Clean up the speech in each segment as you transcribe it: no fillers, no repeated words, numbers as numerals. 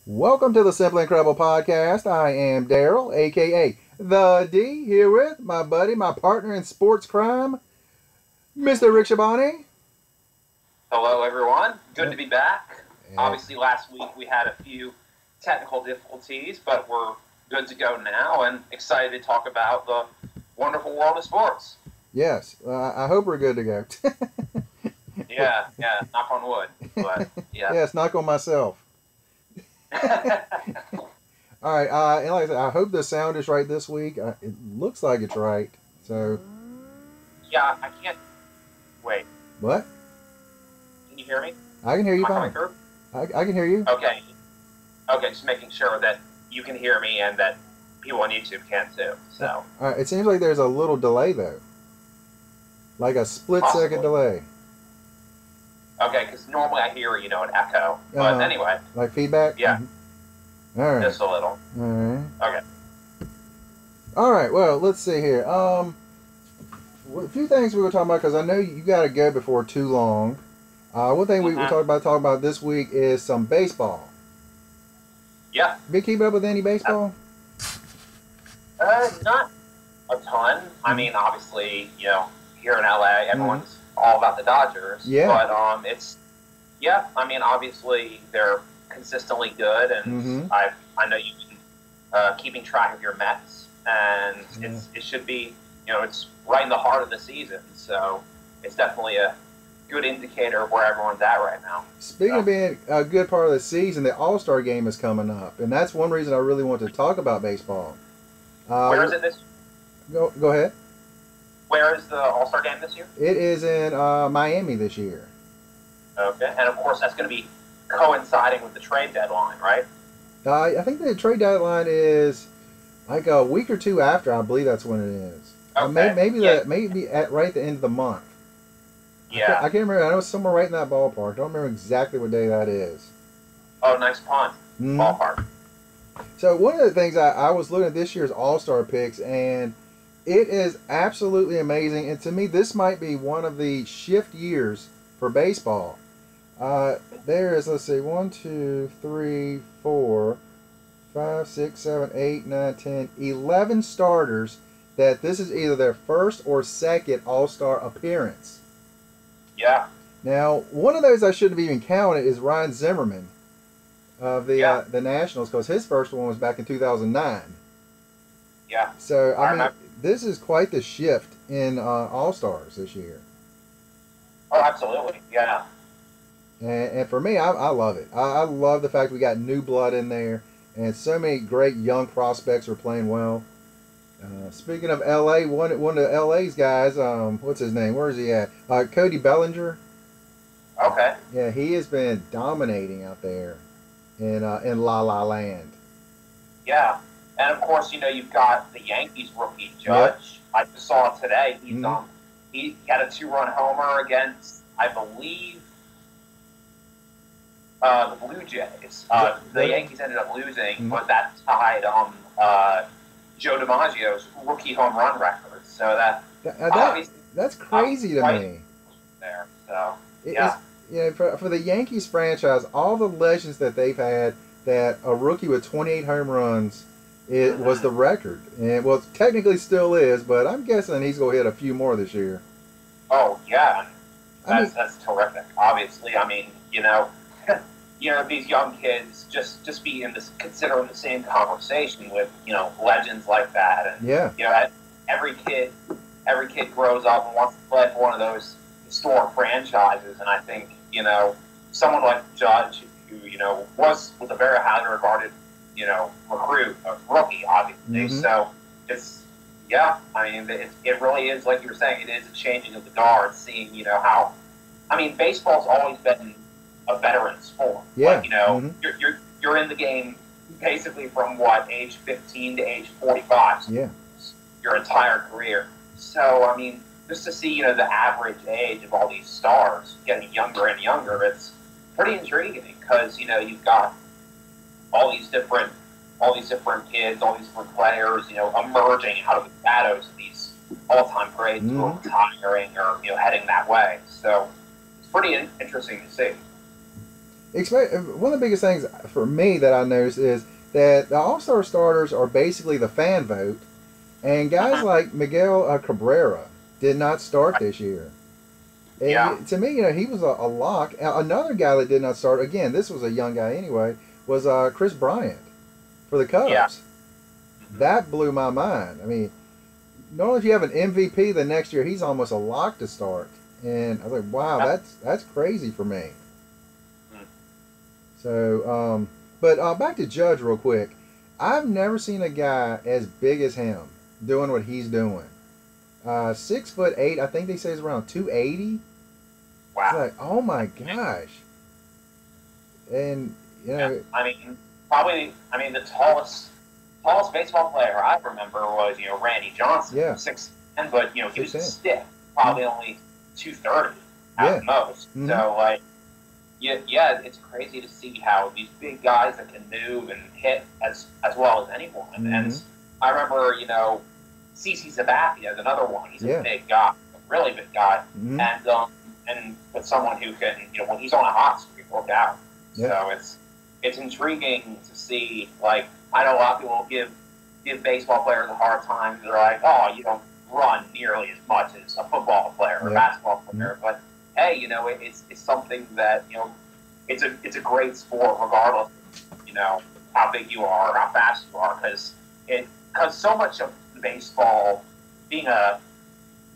Welcome to the Simply Incredible Podcast. I am Daryl, aka The D, here with my buddy, my partner in sports crime, Mr. Rick Shabani. Hello, everyone. Good to be back. And Obviously, last week we had a few technical difficulties, but we're good to go now and excited to talk about the wonderful world of sports. yes, I hope we're good to go. Yeah, knock on wood. But, yeah. Yes, knock on myself. All right, and like I said, I hope the sound is right this week. It looks like it's right. So, Yeah, I can't. Wait, what? can you hear me? I can hear you Am I coming fine. through? I can hear you. Okay. Okay, just making sure that you can hear me and that people on YouTube can too. So, All right, it seems like there's a little delay, though. Like a split-second Possibly. delay. okay, because normally I hear, an echo. But anyway, Like feedback? Yeah. Mhm. All right. just a little. All right. Okay. All right. Well, let's see here. A few things we were talking about because I know you got to go before too long. One thing we talk about this week is some baseball. Yeah. Been keeping up with any baseball? Not a ton. I mean, obviously, here in LA, everyone's all about the Dodgers. Yeah. But I mean, obviously they're consistently good, and I know you've been keeping track of your Mets, and it should be, it's right in the heart of the season, so it's definitely a good indicator of where everyone's at right now. Speaking of being a good part of the season, the All-Star game is coming up, and that's one reason I really want to talk about baseball. Where is it this? Go ahead. Where is the All-Star game this year? It is in Miami this year. Okay, and of course that's going to be coinciding with the trade deadline, right? I think the trade deadline is like a week or two after. I believe that's when it is. Okay. Maybe at right at the end of the month. Yeah. I can't remember. I know it's somewhere right in that ballpark. I don't remember exactly what day that is. Oh, nice punt. Ballpark. So one of the things I was looking at this year's All-Star picks, and it is absolutely amazing. And to me, this might be one of the shift years for baseball. There is, let's see, 1, 2, 3, 4, 5, 6, 7, 8, 9, 10, 11 starters that this is either their first or second All-Star appearance. Yeah. Now, one of those I shouldn't have even counted is Ryan Zimmerman of the Nationals, because his first one was back in 2009. Yeah. So, I mean, this is quite the shift in All-Stars this year. Oh, absolutely. Yeah. And for me, I love it. I love the fact we got new blood in there, and so many great young prospects are playing well. Speaking of LA, one of LA's guys, what's his name? Where is he at? Cody Bellinger. Okay. Yeah, he has been dominating out there in La La Land. Yeah. And of course, you've got the Yankees rookie Judge. I just saw it today. He had a 2-run homer against, I believe, the Blue Jays. The Yankees ended up losing, but that tied Joe DiMaggio's rookie home run record. So that's crazy to me. There, so for the Yankees franchise, all the legends that they've had, that a rookie with 28 home runs, it was the record, and well, technically still is, but I'm guessing he's gonna hit a few more this year. Oh yeah, that's terrific. Obviously, I mean, these young kids just be consider in the same conversation with legends like that, and every kid grows up and wants to play for one of those historic franchises, and I think someone like Judge, who was a very highly regarded rookie, obviously. So I mean, it really is, like you were saying, it is a changing of the guard, seeing how, I mean, baseball's always been a veteran sport. Yeah. Like, you're in the game basically from age 15 to age 45. Yeah. Your entire career. So I mean, just to see the average age of all these stars getting younger and younger, it's pretty intriguing, because you've got all these different kids, all these different players, emerging out of the shadows of these all-time greats who are retiring or heading that way. So it's pretty interesting to see. One of the biggest things for me that I noticed is that the All-Star starters are basically the fan vote, and guys Mhm. like Miguel Cabrera did not start this year. Yeah. And to me, he was a lock. Another guy that did not start, again, this was a young guy anyway, was Chris Bryant for the Yeah. Cubs. Mhm. That blew my mind. I mean, normally if you have an MVP the next year, he's almost a lock to start. And I was like, wow, Yeah. that's crazy for me. Mhm. So, but back to Judge real quick. I've never seen a guy as big as him doing what he's doing. 6'8", I think they say is around 280. It's Wow. like, oh my gosh. And Yeah. I mean, probably. I mean, the tallest baseball player I remember was Randy Johnson, yeah, 6'10", but he was 6'10". a stiff, probably only 230 Yeah. at the most. Mm-hmm. So like, yeah, it's crazy to see how these big guys that can move and hit as well as anyone. Mm-hmm. And I remember, CC Sabathia is another one. He's Yeah. a big guy, a really big guy, Mm-hmm. and but someone who can, when he's on a hot streak, work out. Yeah. So it's intriguing to see. Like, I know a lot of people give baseball players a hard time. They're like, oh, you don't run nearly as much as a football player or a basketball player. Mm-hmm. But hey, it's something that it's a great sport regardless of how big you are or how fast you are, because so much of baseball, being a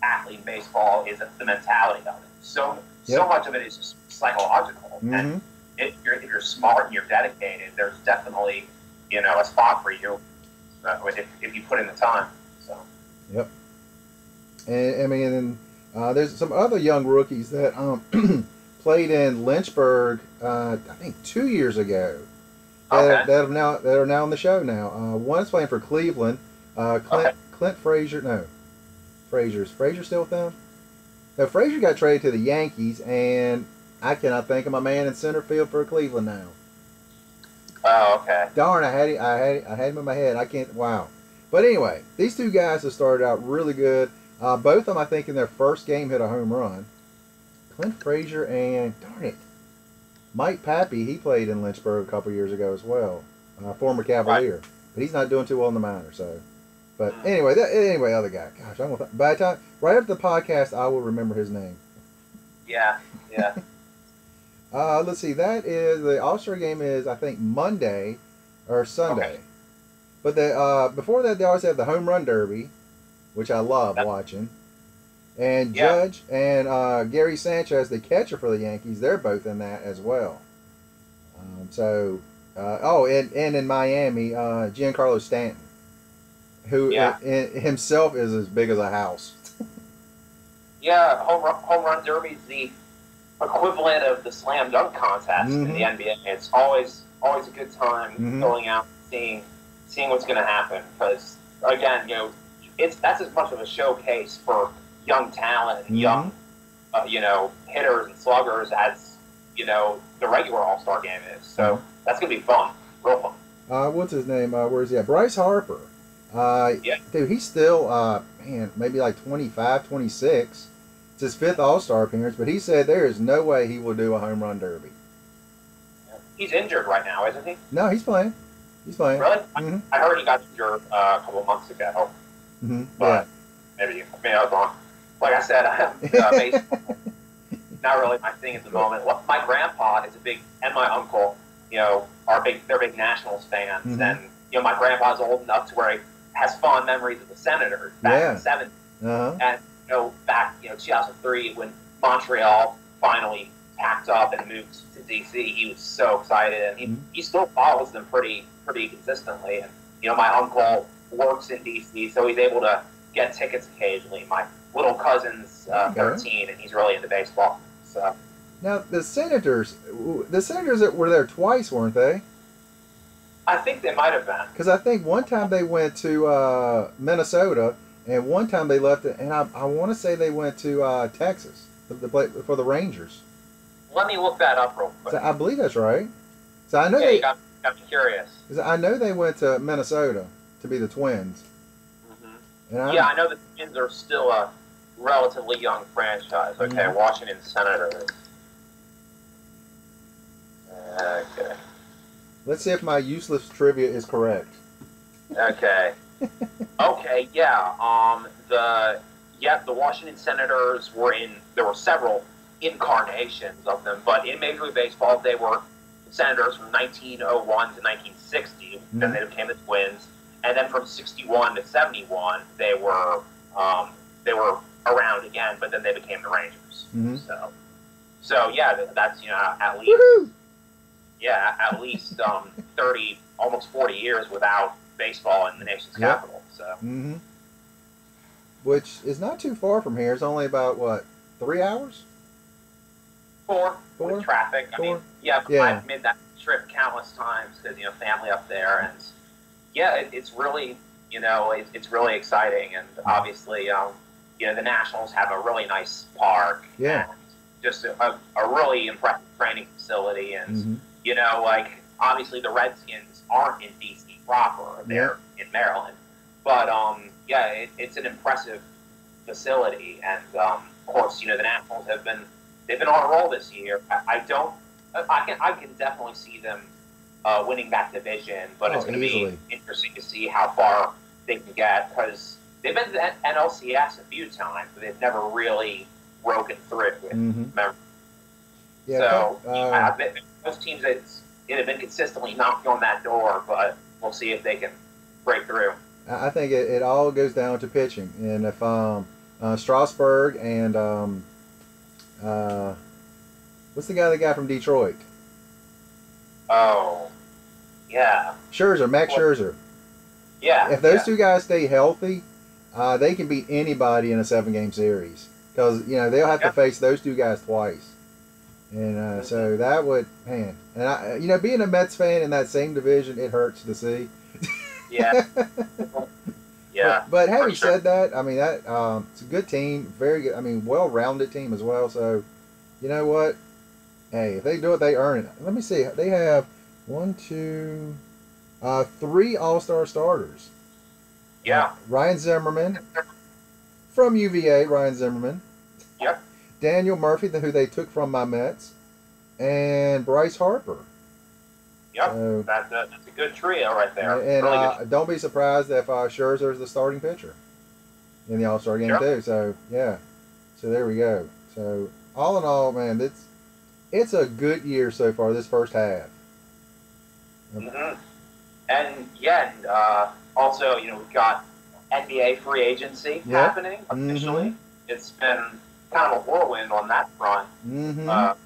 athlete in baseball, is the mentality of it. So much of it is just psychological. Mm-hmm. And if you're smart and you're dedicated, there's definitely a spot for you if you put in the time. So. Yep. And I mean, there's some other young rookies that played in Lynchburg. I think 2 years ago. That are now on the show now. One's playing for Cleveland. Clint Frazier. No, Frazier's still with them. No, Frazier got traded to the Yankees, and I cannot think of my man in center field for Cleveland now. Oh, okay. Darn, I had him in my head. I can't. Wow. But anyway, these two guys have started out really good. Both of them, I think, in their first game hit a home run. Clint Frazier and, darn it, Mike Pappy, he played in Lynchburg a couple years ago as well. Former Cavalier. Right. But he's not doing too well in the minor, so. But anyway, other guy. Gosh, by the time, right after the podcast, I will remember his name. Yeah. Let's see. That is, the All-Star game is, I think, Monday or Sunday. Okay. But before that, they always have the Home Run Derby, which I love watching. And Judge and Gary Sanchez, the catcher for the Yankees, they're both in that as well. And in Miami, Giancarlo Stanton, who himself is as big as a house. Yeah, home run derby is the equivalent of the slam dunk contest in the NBA. It's always a good time going out, seeing what's going to happen, because again, that's as much of a showcase for young talent and young hitters and sluggers as the regular All-Star game is. So that's going to be fun, real fun. What's his name? Where is he at? Bryce Harper. Dude, he's still maybe like 25, 26. It's his 5th All-Star appearance, but he said there is no way he will do a home run derby. He's injured right now, isn't he? No, he's playing. Really? I heard he got injured a couple of months ago. But maybe I was wrong. Like I said, baseball, not really my thing at the moment. My grandpa is and my uncle, they're big Nationals fans, and my grandpa's old enough to where he has fond memories of the Senators back in the 70s. And back 2003 when Montreal finally packed up and moved to DC, he was so excited, and he still follows them pretty consistently. And my uncle works in DC, so he's able to get tickets occasionally. My little cousin's 13, and he's really into baseball. So now the Senators that were there twice, weren't they? I think they might have been. Because I think one time they went to Minnesota, and one time they left it, and I want to say they went to Texas to play for the Rangers. Let me look that up real quick. So I believe that's right. So I know you got me curious. I know they went to Minnesota to be the Twins. And I know the Twins are still a relatively young franchise. Okay, Washington Senators. Let's see if my useless trivia is correct. Okay. Okay, yeah. The Washington Senators were in. There were several incarnations of them, but in Major League Baseball, they were the Senators from 1901 to 1960. Then they became the Twins, and then from 61 to 71, they were around again, but then they became the Rangers. Mm-hmm. So yeah, that's at least at least 30, almost 40 years without baseball in the nation's capital. So. Mm-hmm. Which is not too far from here. It's only about, what, 3 hours? Four? With traffic. I mean, I've made that trip countless times because, family up there. And, it's really, it's really exciting. And obviously, the Nationals have a really nice park. Yeah. And just a really impressive training facility. And, obviously the Redskins aren't in D.C. proper. They're in Maryland. But, it's an impressive facility, and of course, the Nationals they've been on a roll this year. I can definitely see them winning that division, but it's going to be interesting to see how far they can get because they've been to the NLCS a few times, but they've never really broken through it. Those teams that have been consistently knocking on that door, but we'll see if they can break through. I think it all goes down to pitching, and if Strasburg and what's the guy that got from Detroit? Oh, yeah. Max Scherzer. Yeah. If those two guys stay healthy, they can beat anybody in a 7-game series because they'll have to face those two guys twice, and so that would and being a Mets fan in that same division, it hurts to see. Yeah. But having said that, I mean that it's a good team, very good. I mean, well-rounded team as well. So, you know what? Hey, if they do it, they earn it. Let me see. They have 3 All-Star starters. Yeah. Ryan Zimmerman from UVA. Ryan Zimmerman. Yep. Daniel Murphy, who they took from my Mets, and Bryce Harper. Yep, so, that's a good trio right there. And really don't be surprised if Scherzer is the starting pitcher in the All-Star game too. So so there we go. So all in all, man, it's a good year so far. This first half. Mm-hmm. And also we've got NBA free agency happening officially. Mm-hmm. It's been kind of a whirlwind on that front. Mm-hmm.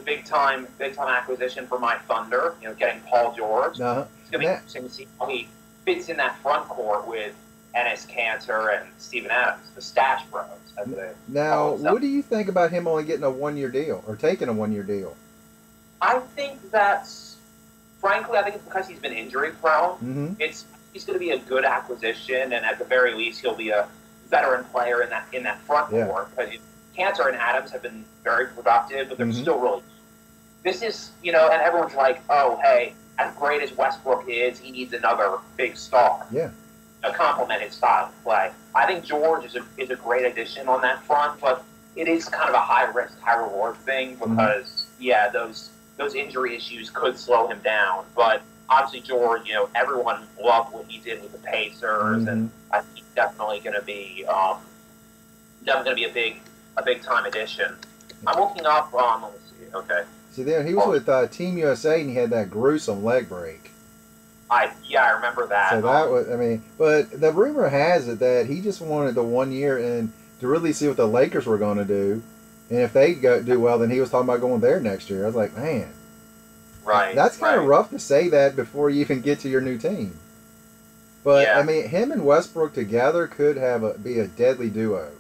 Big time acquisition for my Thunder. Getting Paul George. It's gonna be interesting to see how he fits in that front court with Enes Kanter and Steven Adams, the Stash Bros. Now, what do you think about him only getting a 1-year deal or taking a 1-year deal? I think frankly, it's because he's been injury prone. Mm-hmm. He's going to be a good acquisition, and at the very least, he'll be a veteran player in that front court. Because Kanter and Adams have been very productive, but they're still really. This is, and everyone's like, oh, hey, as great as Westbrook is, he needs another big star. Yeah. A complement his style of play. I think George is a great addition on that front, but it is kind of a high risk, high reward thing because those injury issues could slow him down. But obviously George, everyone loved what he did with the Pacers, and I think he's definitely going to be a big time addition. I'm looking up. Let me see. Okay. See there, he was with Team USA, and he had that gruesome leg break. I remember that. So that was, but the rumor has it that he just wanted the 1 year and to really see what the Lakers were going to do, and if they do well, then he was talking about going there next year. I was like, man, right. That's kind of rough to say that before you even get to your new team. But him and Westbrook together could be a deadly duo.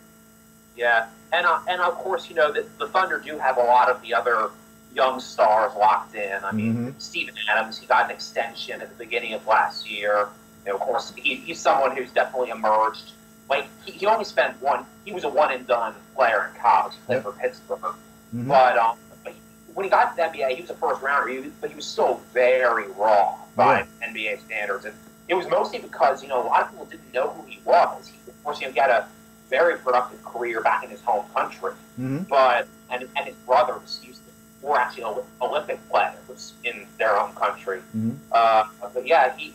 Yeah, and of course, the Thunder do have a lot of the other young stars locked in. I mean, Steven Adams, he got an extension at the beginning of last year. Of course, he's someone who's definitely emerged. Like, he only spent he was a one-and-done player in college. He played for Pittsburgh. But when he got to the NBA, he was a first-rounder, but he was still very raw by NBA standards. And it was mostly because, a lot of people didn't know who he was. Of course, he had a very productive career back in his home country. But and his brother was Houston. were actually Olympic players in their own country. Mm-hmm. But yeah, he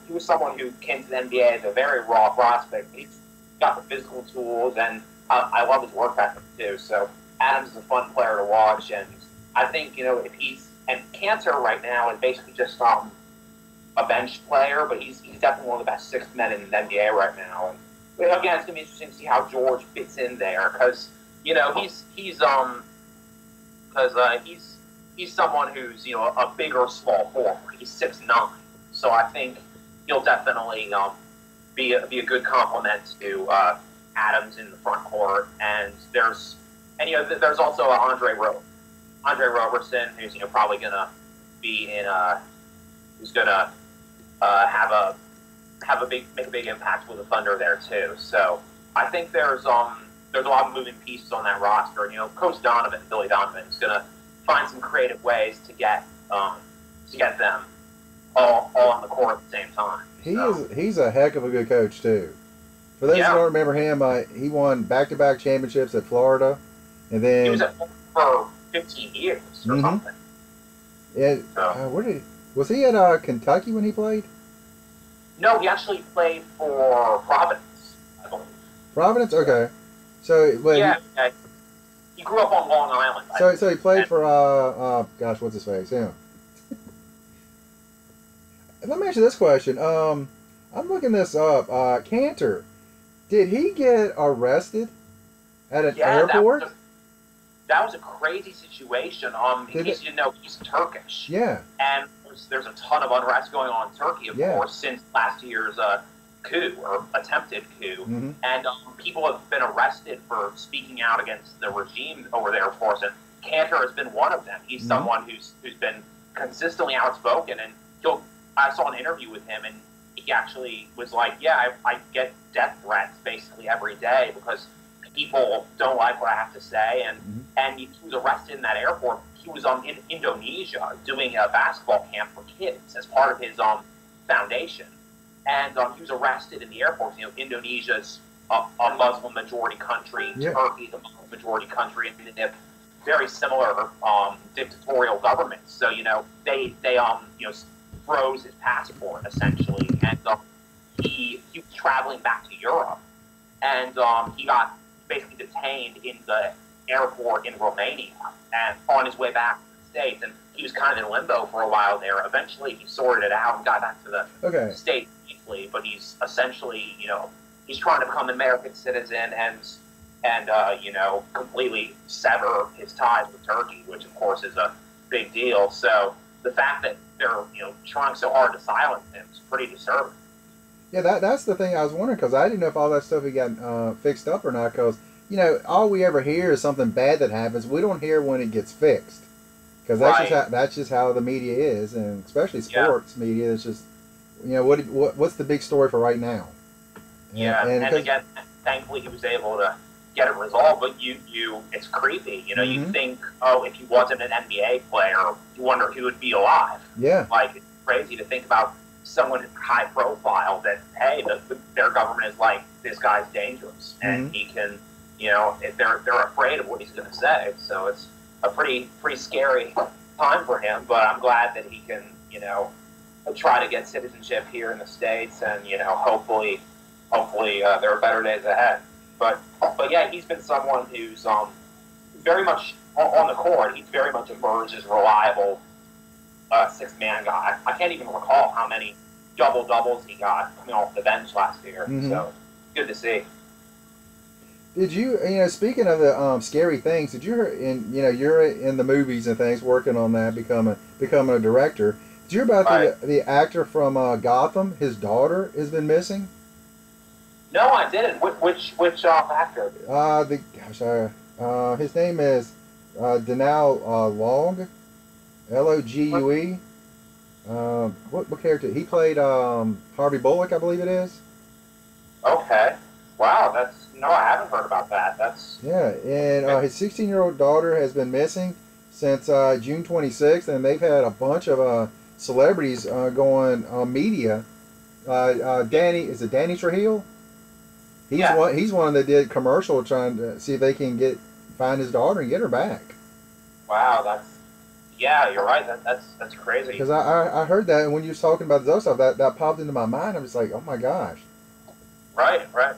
was someone who came to the NBA as a very raw prospect. He's got the physical tools, and I love his work ethic too. So Adams is a fun player to watch, and I think if he's and Cantor right now is basically just a bench player, but he's definitely one of the best sixth men in the NBA right now. And again, it's gonna be interesting to see how George fits in there because he's someone who's a bigger small forward. He's 6'9", so I think he'll definitely be a good complement to Adams in the front court. And there's also Andre Roberson, who's probably gonna be in who's gonna make a big impact with the Thunder there too. So I think there's a lot of moving pieces on that roster. Coach Billy Donovan, is gonna find some creative ways to get them all on the court at the same time. He's a heck of a good coach too. For those who don't remember him, he won back-to-back championships at Florida, and then he was at Florida for 15 years or something. Yeah, was he at Kentucky when he played? No, he actually played for Providence, I believe. Providence, okay. So he grew up on Long Island. So he played for gosh, what's his face? Him. Let me ask you this question. I'm looking this up. Cantor, did he get arrested at an airport? That was a crazy situation. In case you didn't know, he's Turkish. Yeah. And there's a ton of unrest going on in Turkey, of course, since last year's coup or attempted coup. Mm-hmm. And people have been arrested for speaking out against the regime over there, of course. And Cantor has been one of them. He's someone who's been consistently outspoken. And I saw an interview with him, and he actually was like, I get death threats basically every day because people don't like what I have to say. And he was arrested in that airport. He was in Indonesia doing a basketball camp for kids as part of his foundation. And he was arrested in the airport. Indonesia's a Muslim majority country. Yeah. Turkey's a Muslim majority country, and they have very similar dictatorial governments. So they froze his passport essentially, and he was traveling back to Europe, and he got basically detained in the airport in Romania and on his way back to the States, and he was kind of in limbo for a while there. Eventually he sorted it out and got back to the States briefly, but he's essentially he's trying to become an American citizen and completely sever his ties with Turkey, which of course is a big deal. So the fact that they're trying so hard to silence him is pretty disturbing. Yeah, that's the thing I was wondering, because I didn't know if all that stuff had gotten fixed up or not, because all we ever hear is something bad that happens. We don't hear when it gets fixed, because that's just how the media is, and especially sports media. It's just what's the big story for right now? And again, thankfully he was able to get it resolved. But it's creepy. You think, if he wasn't an NBA player, you wonder if he would be alive. Yeah, like it's crazy to think about someone high profile that their government is like, this guy's dangerous and he can they're afraid of what he's going to say. So it's a pretty scary time for him. But I'm glad that he can try to get citizenship here in the States, and hopefully there are better days ahead. But yeah, he's been someone who's very much on the court. He's very much emerged as a reliable six-man guy. I can't even recall how many double-doubles he got coming off the bench last year. So good to see. Did you speaking of the scary things? Did you hear you're in the movies and things, working on that, becoming a director? Did you hear about the actor from Gotham? His daughter has been missing. No, I didn't. Which actor? His name is Denal Long, Logue. What character? He played Harvey Bullock, I believe it is. Okay. Wow, I haven't heard about that. And his 16-year-old daughter has been missing since June 26th, and they've had a bunch of celebrities going on media. Danny Trujillo? He's one that did commercial trying to see if they can find his daughter and get her back. Wow, yeah, you're right. That's crazy. Because I heard that, and when you was talking about the other stuff, that popped into my mind. I was like, oh my gosh. Right, right.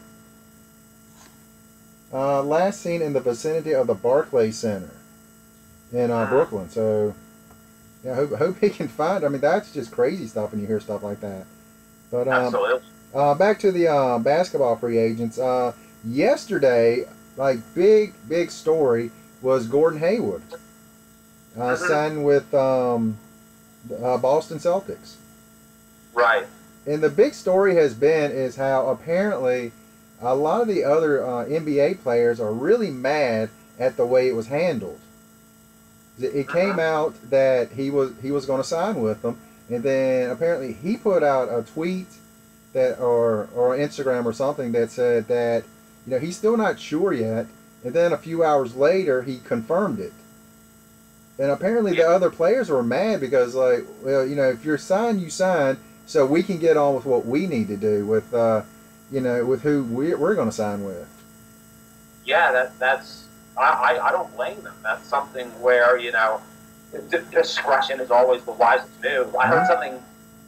Last seen in the vicinity of the Barclays Center in Brooklyn. So, yeah, hope he can find. I mean, that's just crazy stuff when you hear stuff like that. But Absolutely. back to the basketball free agents. Yesterday, like big story was Gordon Hayward signed with Boston Celtics. Right. And the big story has been is how apparently a lot of the other NBA players are really mad at the way it was handled. It came out that he was going to sign with them, and then apparently he put out a tweet that or Instagram or something that said that he's still not sure yet, and then a few hours later he confirmed it. And apparently the other players were mad because like, well, if you're signed, you sign, so we can get on with what we need to do with with who we're going to sign with. Yeah, that's I don't blame them. That's something where discretion is always the wisest move. I heard something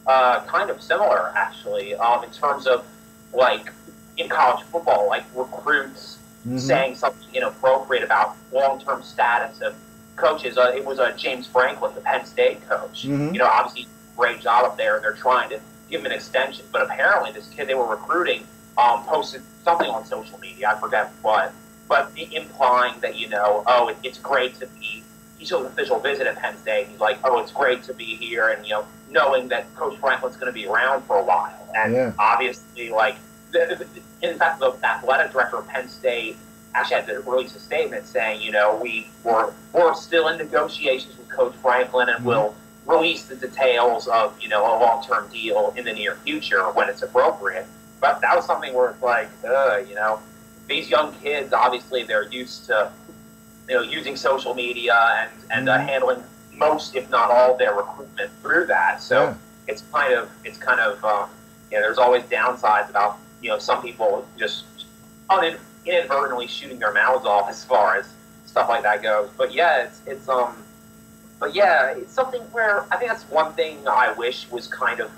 kind of similar actually in terms of like in college football, like recruits saying something inappropriate about long-term status of coaches. It was James Franklin, the Penn State coach. Obviously great job up there, and they're trying to give him an extension. But apparently, this kid they were recruiting posted something on social media. I forget what, but implying that it's great to be. He took an official visit at Penn State. He's like, oh, it's great to be here, and knowing that Coach Franklin's going to be around for a while, and obviously, like, in fact, the athletic director of Penn State actually had to release a statement saying, we're still in negotiations with Coach Franklin, and we'll release the details of a long-term deal in the near future when it's appropriate. But that was something where it's like, these young kids obviously they're used to using social media and handling most, if not all, their recruitment through that. So it's kind of there's always downsides about some people just inadvertently shooting their mouths off as far as stuff like that goes. But yeah, it's something where I think that's one thing I wish was kind of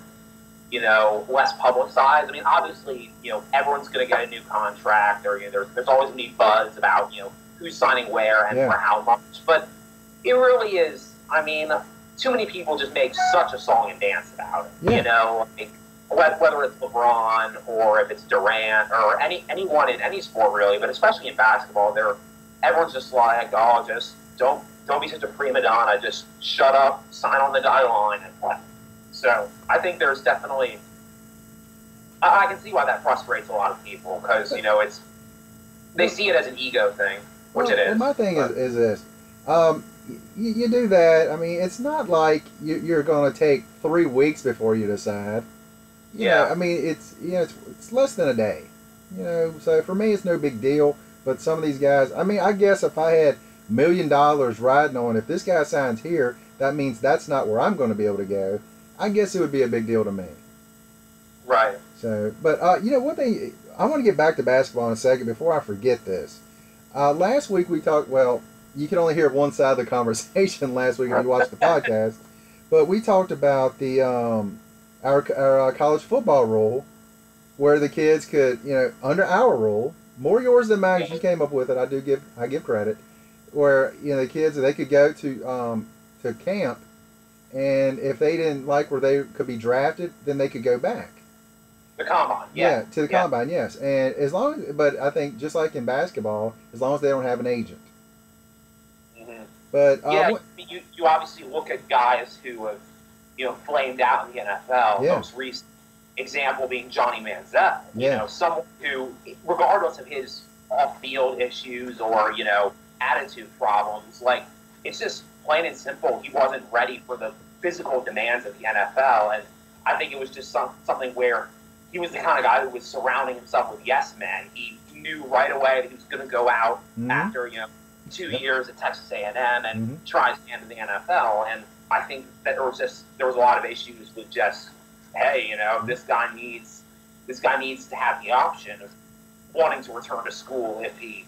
less publicized. I mean, obviously, everyone's going to get a new contract, or there's always going to be buzz about who's signing where and for how much. But it really is. I mean, too many people just make such a song and dance about it. Like, whether it's LeBron or if it's Durant or anyone in any sport really, but especially in basketball, everyone's just like, oh, just don't be such a prima donna. Just shut up, sign on the dotted line, and play. So I think there's definitely, I can see why that frustrates a lot of people because they see it as an ego thing, which it is. Well, my thing is this: you do that. I mean, it's not like you're going to take 3 weeks before you decide. I mean, it's less than a day. So for me, it's no big deal. But some of these guys, I mean, I guess if I had $1 million riding on, if this guy signs here, that means that's not where I'm going to be able to go. I guess it would be a big deal to me. Right. So, but one thing, I want to get back to basketball in a second before I forget this. Last week we talked. Well, you can only hear one side of the conversation last week if you watched the podcast, but we talked about the our college football rule, where the kids could, under our rule, more yours than mine. You came up with it. I give credit. Where the kids, they could go to camp, and if they didn't like where they could be drafted, then they could go back. The combine, to the combine, yes. And but I think just like in basketball, as long as they don't have an agent. But you obviously look at guys who have flamed out in the NFL. Most recent example being Johnny Manziel. Someone who, regardless of his off-field issues or attitude problems, like, it's just plain and simple, he wasn't ready for the physical demands of the NFL, and I think it was just something where he was the kind of guy who was surrounding himself with yes men. He knew right away that he was going to go out after 2 years at Texas A&M and try his hand in the NFL, and I think that there was a lot of issues with just, hey, this guy needs to have the option of wanting to return to school if he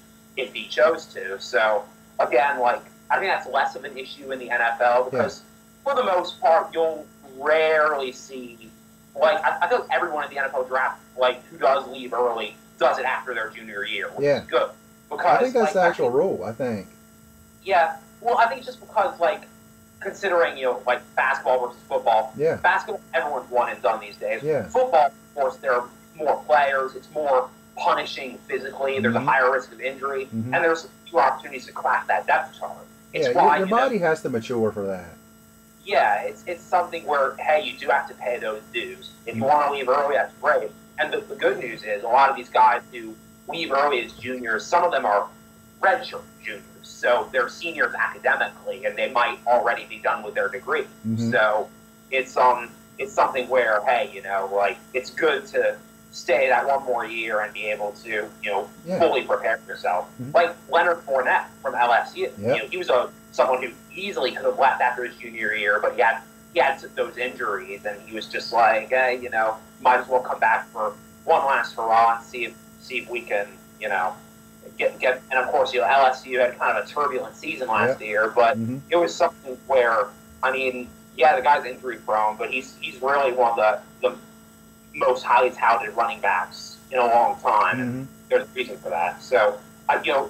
chose to. So again, like, I think that's less of an issue in the NFL Yeah. because for the most part, you'll rarely see, like, I feel like everyone in the NFL draft, like, who does leave early, does it after their junior year, which Yeah. is good. Because, I think that's like, the actual rule, I think. Yeah. Well, I think it's just because, like, considering, like, basketball versus football, Yeah. basketball, everyone's one and done these days. Yeah. Football, of course, there are more players. It's more punishing physically. There's a higher risk of injury. And there's fewer opportunities to crack that depth chart. It's why, your body has to mature for that. Yeah, it's something where, hey, you do have to pay those dues. If you want to leave early, that's great. And the good news is a lot of these guys who leave early as juniors, some of them are redshirt juniors. So they're seniors academically, and they might already be done with their degree. So it's something where, hey, like, it's good to stay that one more year and be able to, fully prepare yourself. Like Leonard Fournette from LSU. He was someone who easily could have left after his junior year, but he had those injuries, and he was just like, hey, might as well come back for one last hurrah and see if we can, get. And of course, LSU had kind of a turbulent season last year, but it was something where, I mean, yeah, the guy's injury prone, but he's really one of the most highly touted running backs in a long time, and there's a reason for that. So,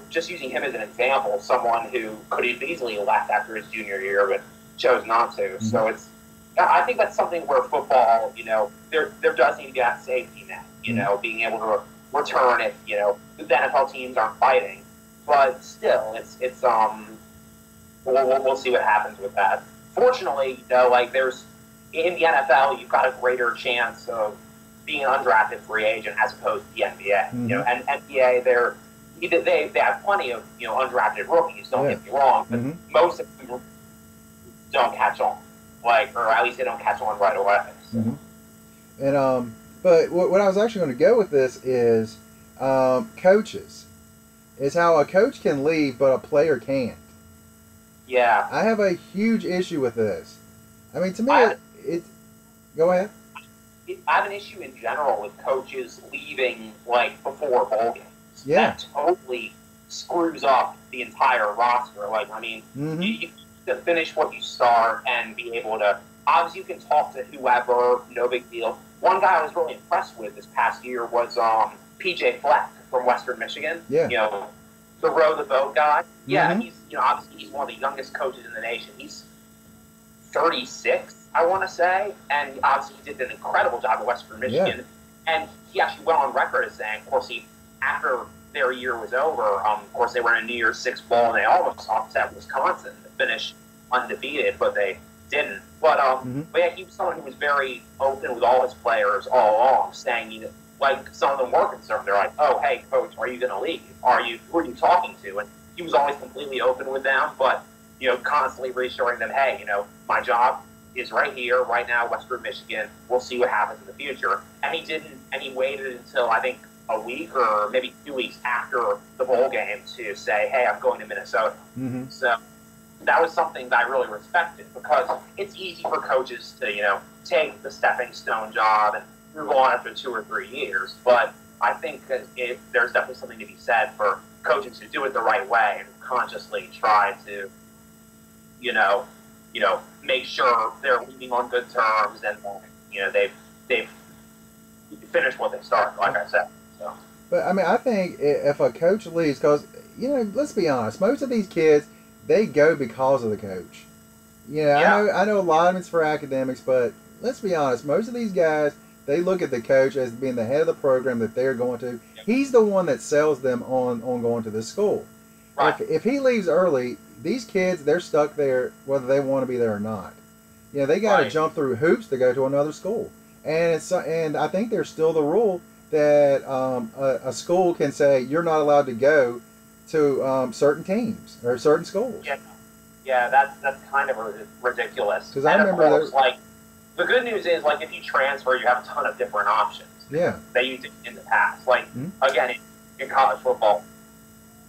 just using him as an example, someone who could have easily left after his junior year, but chose not to. So I think that's something where football, there does need to be that safety net, being able to return if, the NFL teams aren't fighting. But still, we'll see what happens with that. Fortunately, like, there's, in the NFL, you've got a greater chance of being an undrafted free agent as opposed to the NBA. And NBA, they have plenty of, undrafted rookies, don't get me wrong, but most of them don't catch on. Like, or at least they don't catch on right away. So. And but what I was actually going to go with this is coaches. Is how a coach can leave, but a player can't. Yeah. I have a huge issue with this. I mean, to me, it's. Go ahead. I have an issue in general with coaches leaving, like, before bowl games. Yeah. That totally screws up the entire roster. Like, I mean, you to finish what you start and be able to. Obviously, you can talk to whoever, no big deal. One guy I was really impressed with this past year was PJ Fleck from Western Michigan. Yeah. The row the boat guy. Yeah, he's obviously he's one of the youngest coaches in the nation. He's 36, I want to say, and obviously he did an incredible job at Western Michigan. And he actually went on record as saying, of course, after their year was over, of course they were in a New Year's Six bowl and they almost upset Wisconsin to finish undefeated, but they didn't. But yeah, he was someone who was very open with all his players all along, saying, like, some of them were concerned. They're like, oh, hey, coach, are you going to leave? Who are you talking to? And he was always completely open with them, but, constantly reassuring them, hey, my job is right here, right now, Western Michigan. We'll see what happens in the future. And he didn't, and he waited until, I think, a week or maybe 2 weeks after the bowl game to say, hey, I'm going to Minnesota. So that was something that I really respected, because it's easy for coaches to, take the stepping stone job and move on after 2 or 3 years. But I think that there's definitely something to be said for coaches who do it the right way and consciously try to, make sure they're leaving on good terms and, they've finished what they started, like I said. So. But, I mean, I think if a coach leaves, because, let's be honest, most of these kids, they go because of the coach. I know a lot of it's for academics, but let's be honest, most of these guys, they look at the coach as being the head of the program that they're going to. He's the one that sells them on going to this school. Right. If he leaves early, these kids, they're stuck there whether they want to be there or not. They got to jump through hoops to go to another school. And I think there's still the rule that a school can say you're not allowed to go to certain teams or certain schools. Yeah, that's kind of ridiculous. Because I remember, of course, like, the good news is, like, if you transfer, you have a ton of different options. Yeah. That you did in the past. Like, again, in college football,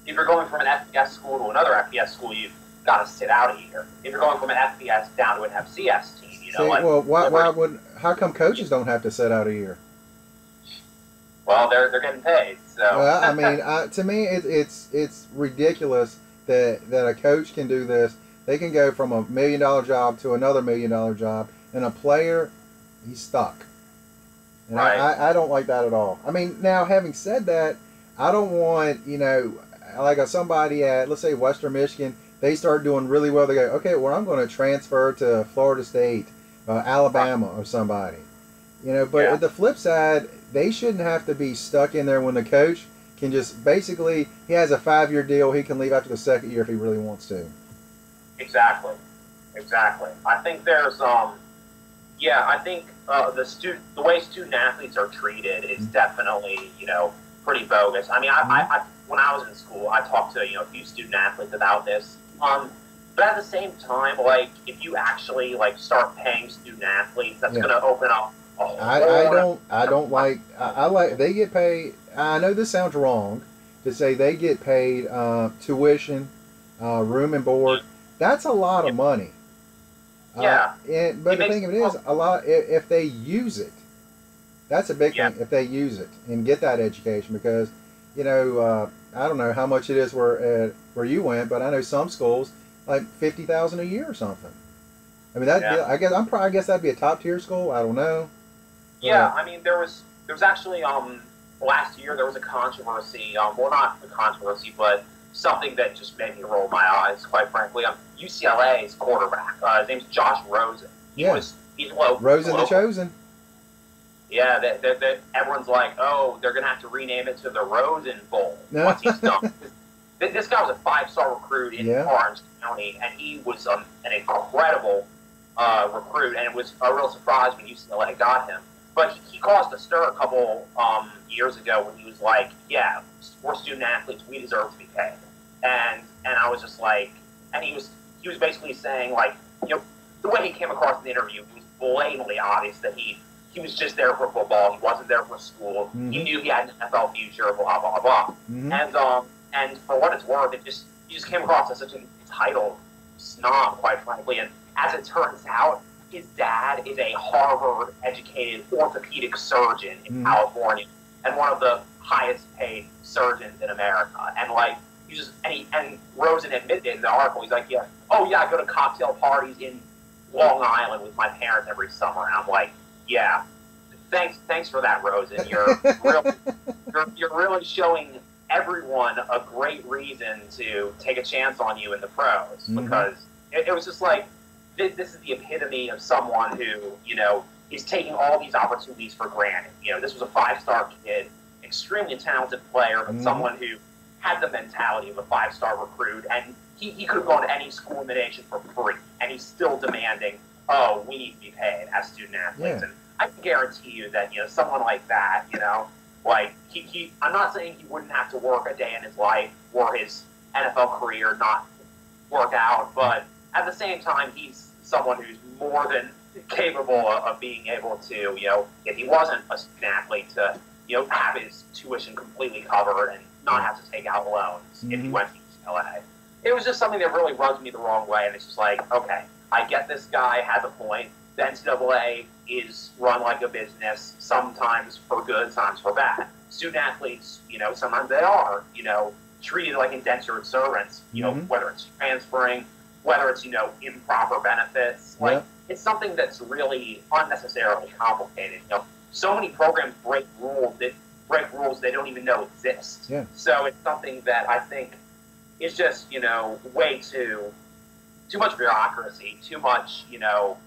if you're going from an FBS school to another FBS school, you've got to sit out a year. If you're going from an FBS down to an FCS team, how come coaches don't have to sit out a year? Well, they're getting paid. So. Well, I mean, to me, it's ridiculous that a coach can do this. They can go from $1 million job to another $1 million job, and a player, he's stuck. And Right. I don't like that at all. I mean, now having said that, I don't want, like somebody at, let's say, Western Michigan, they start doing really well. They go, okay, well, I'm going to transfer to Florida State, Alabama, or somebody. But Yeah. at the flip side, they shouldn't have to be stuck in there when the coach can just basically, he has a 5-year deal. He can leave after the second year if he really wants to. Exactly. I think there's I think the way student athletes are treated is definitely pretty bogus. I mean, I when I was in school, I talked to a few student athletes about this. But at the same time, like if you actually start paying student athletes, that's going to open up a whole. I like they get paid. I know this sounds wrong to say they get paid tuition, room and board. That's a lot of money. Yeah. But the thing of it is, a lot if they use it, that's a big thing. If they use it and get that education, because I don't know how much it is where you went, but I know some schools like $50,000 a year or something. I mean I guess that'd be a top tier school. I don't know. Yeah, I mean there was actually last year there was a controversy. Well, not a controversy, but something that just made me roll my eyes, quite frankly. UCLA's quarterback, his name's Josh Rosen. He's Rosen the Chosen. Yeah, everyone's like, oh, they're going to have to rename it to the Rosen Bowl once he's done. This guy was a 5-star recruit in Orange County, and he was an incredible recruit, and it was a real surprise when UCLA got him. But he caused a stir a couple years ago when he was like, yeah, we're student athletes, we deserve to be paid. And I was just like, and he was basically saying, like, the way he came across in the interview, it was blatantly obvious that he was just there for football. He wasn't there for school. Mm-hmm. He knew he had an NFL future, blah, blah, blah. Mm-hmm. And for what it's worth, he just came across as such an entitled snob, quite frankly. And as it turns out, his dad is a Harvard-educated orthopedic surgeon in California and one of the highest-paid surgeons in America. And and Rosen admitted it in the article. He's like, I go to cocktail parties in Long Island with my parents every summer. And I'm like, yeah, thanks for that, Rosen. You're really showing everyone a great reason to take a chance on you in the pros, because it was just like, this is the epitome of someone who, is taking all these opportunities for granted. This was a 5-star kid, extremely talented player, but someone who had the mentality of a 5-star recruit, and he could have gone to any school in the nation for free, and he's still demanding, oh, we need to be paid as student athletes. Yeah. And I can guarantee you that, someone like that, I'm not saying he wouldn't have to work a day in his life or his NFL career not work out, but at the same time, he's someone who's more than capable of being able to, if he wasn't a student athlete, to, have his tuition completely covered and not have to take out loans if he went to UCLA. It was just something that really rubbed me the wrong way, and it's just like, okay, I get this guy has a point. The NCAA is run like a business, sometimes for good, sometimes for bad. Student athletes, sometimes they are, treated like indentured servants, whether it's transferring, whether it's, improper benefits. It's something that's really unnecessarily complicated. So many programs break rules they don't even know exist. Yeah. So it's something that I think is just, way too much bureaucracy, too much, the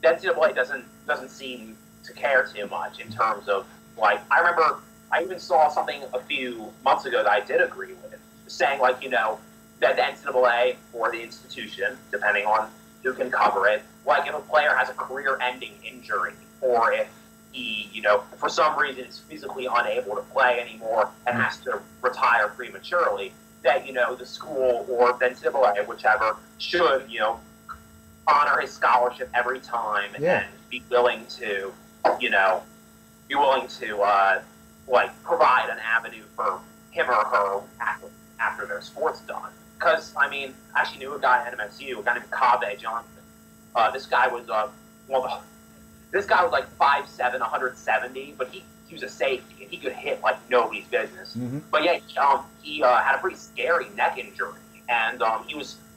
NCAA doesn't seem to care too much in terms of, I remember I even saw something a few months ago that I did agree with, saying, that the NCAA or the institution, depending on who can cover it, if a player has a career-ending injury, or if he, for some reason is physically unable to play anymore and has to retire prematurely, that, the school or the NCAA, whichever, should, honor his scholarship every time and be willing to, provide an avenue for him or her after their sport's done. Because, I actually knew a guy at MSU, a guy named Kaveh Johnson. This guy was this guy was 5'7", 170, but he was a safety, and he could hit like nobody's business. But yeah, he had a pretty scary neck injury, and he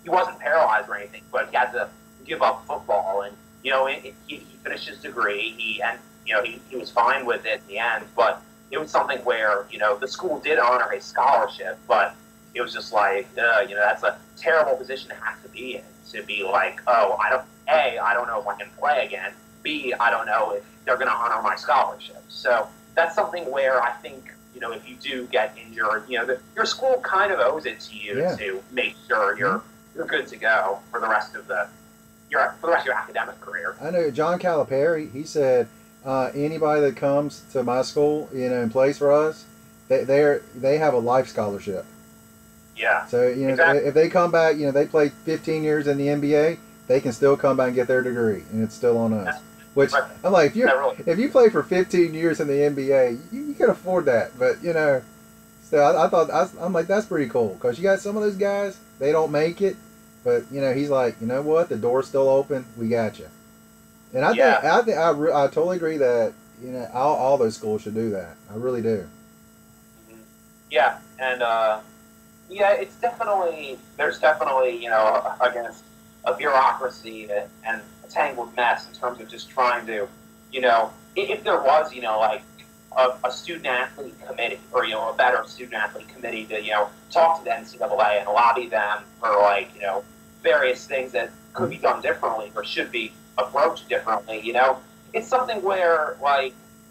wasn't paralyzed or anything, but he had to give up football, and he finished his degree. He was fine with it in the end, but it was something where the school did honor his scholarship, but it was just like that's a terrible position to have to be in, to be like, oh, I don't know if I can play again. B, I don't know if they're going to honor my scholarship. So that's something where I think if you do get injured, your school kind of owes it to you to make sure you're good to go for the rest of your academic career. I know John Calipari. He said anybody that comes to my school, and plays for us, they have a life scholarship. Yeah. So exactly. If they come back, they played 15 years in the NBA, they can still come back and get their degree, and it's still on us. Which I'm like, if you play for 15 years in the NBA, you can afford that. But so I'm like, that's pretty cool, because you got some of those guys, they don't make it, but he's like, you know what, the door's still open, we got you. And I totally agree that all those schools should do that. I really do. Yeah, and it's definitely there's definitely against a bureaucracy and a tangled mess in terms of just trying to if there was like a student athlete committee, or a better student athlete committee to talk to the NCAA and lobby them for various things that could be done differently or should be approached differently. It's something where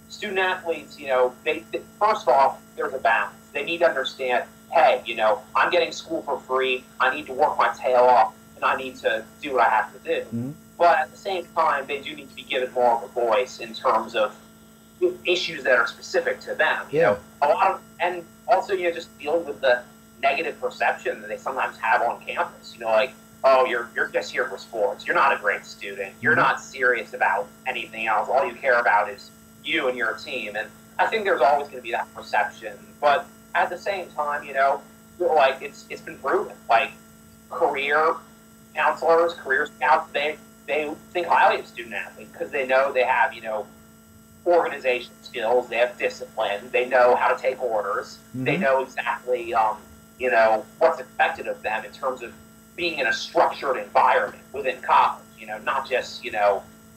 student athletes, they first off, there's a balance. They need to understand, hey, I'm getting school for free. I need to work my tail off, and I need to do what I have to do. Mm-hmm. But at the same time, they do need to be given more of a voice in terms of issues that are specific to them. And also just dealing with the negative perception that they sometimes have on campus. Oh, you're just here for sports. You're not a great student. You're not serious about anything else. All you care about is you and your team. And I think there's always going to be that perception. But at the same time, it's been proven. Career counselors, career scouts, they think highly of student athletes because they know they have, organization skills. They have discipline. They know how to take orders. Mm-hmm. They know exactly, what's expected of them in terms of being in a structured environment within college, not just,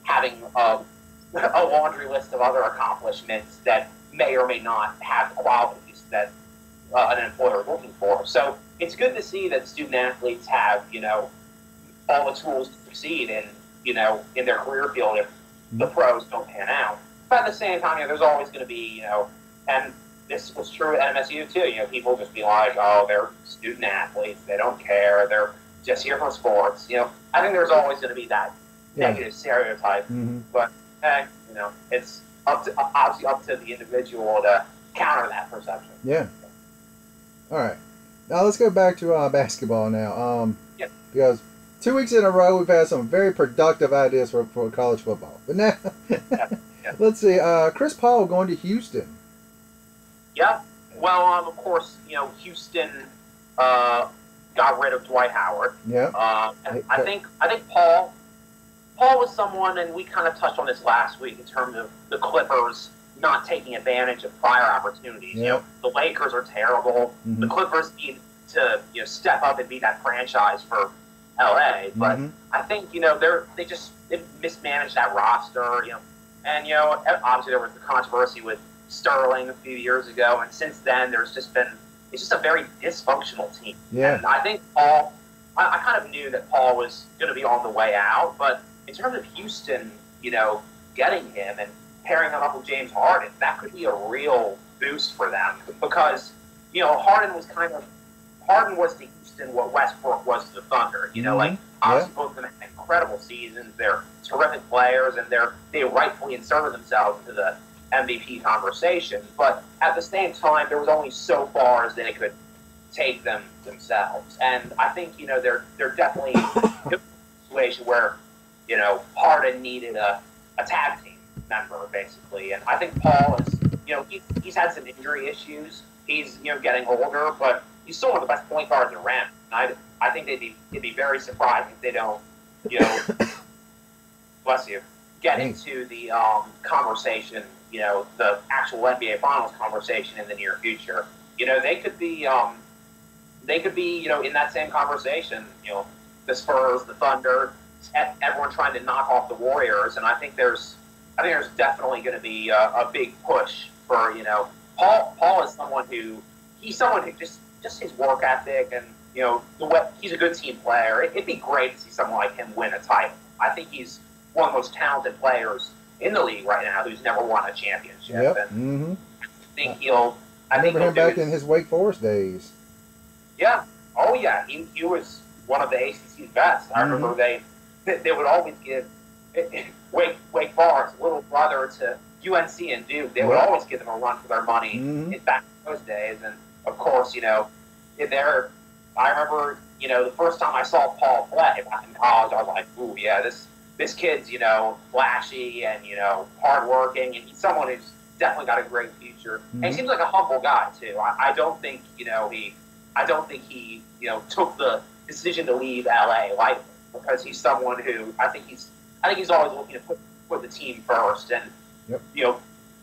having a laundry list of other accomplishments that may or may not have the qualities that an employer is looking for. So it's good to see that student athletes have, all the tools to succeed in their career field if the pros don't pan out. But at the same time, there's always going to be, and this was true at MSU too, people just be like, oh, they're student athletes, they don't care, they're just here for sports. I think there's always going to be that negative stereotype. Mm-hmm. But it's obviously up to the individual to counter that perception. Yeah. All right. Now let's go back to basketball now. Because 2 weeks in a row we've had some very productive ideas for college football. But now, let's see. Chris Paul going to Houston. Yeah. Well, of course, Houston got rid of Dwight Howard. Yeah. And I think Paul was someone, and we kind of touched on this last week in terms of the Clippers not taking advantage of prior opportunities. Yeah. The Lakers are terrible. Mm-hmm. The Clippers need to step up and be that franchise for LA. But mm-hmm. I think they mismanaged that roster. And obviously there was the controversy with Sterling a few years ago, and since then it's just a very dysfunctional team. Yeah. And I think Paul, I kind of knew that Paul was going to be on the way out, but in terms of Houston, getting him and pairing him up with James Harden, that could be a real boost for them because, Harden was to Houston what Westbrook was to the Thunder. Mm-hmm. Obviously both of them had incredible seasons. They're terrific players, and they rightfully inserted themselves into the MVP conversation. But at the same time, there was only so far as they could take them themselves. And I think, they're definitely in a situation where, Harden needed a tag team member, basically. And I think Paul is, he's had some injury issues. He's, getting older, but he's still one of the best point guards around. And I think they'd be very surprised if they don't, bless you, get into the conversation, the actual NBA Finals conversation in the near future. They could be they could be, in that same conversation. The Spurs, the Thunder, everyone trying to knock off the Warriors, and I think there's definitely going to be a big push for, Paul is someone who just his work ethic and the way he's a good team player. It'd be great to see someone like him win a title. I think he's one of the most talented players in the league right now who's never won a championship. Yep. And I remember him back in his Wake Forest days. Yeah. Oh yeah. He was one of the ACC's best. I remember they would always give Wake Forest, little brother to UNC and Duke. They would always give them a run for their money back in those days. And of course, I remember, the first time I saw Paul play back in college, I was like, ooh, yeah, this kid's, flashy and, hardworking, and he's someone who's definitely got a great future. And he seems like a humble guy too. I don't think, he took the decision to leave LA lightly, because he's someone who I think he's always looking to put the team first and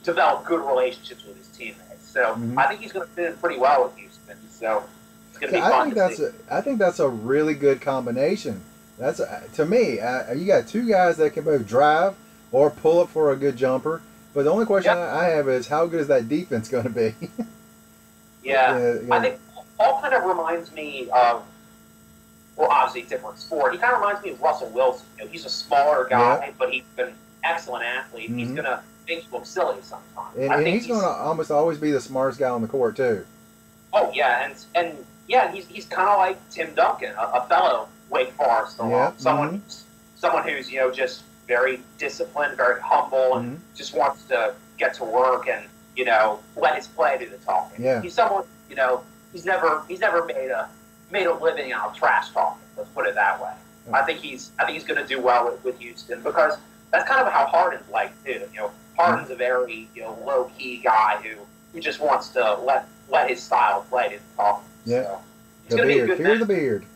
develop good relationships with his teammates. So I think he's going to fit in pretty well with Houston. So it's going to be fun to see. I think that's a really good combination. That's to me. You got two guys that can both drive or pull up for a good jumper. But the only question I have is, how good is that defense going to be? I think Paul kind of reminds me of, well, obviously different sport. He kind of reminds me of Russell Wilson. He's a smaller guy, but he's an excellent athlete. He's going to make you look silly sometimes. And he's going to almost always be the smartest guy on the court too. Oh yeah, and he's kind of like Tim Duncan, a fellow Wake Forest alum, someone who's just very disciplined, very humble, and just wants to get to work and let his play do the talking. Yeah. He's someone he's never made a living out of trash talking. Let's put it that way. I think he's going to do well with Houston, because that's kind of how Harden's like too. Harden's a very low key guy who just wants to let his style play to talk. Yeah. So, the beard, fear the beard.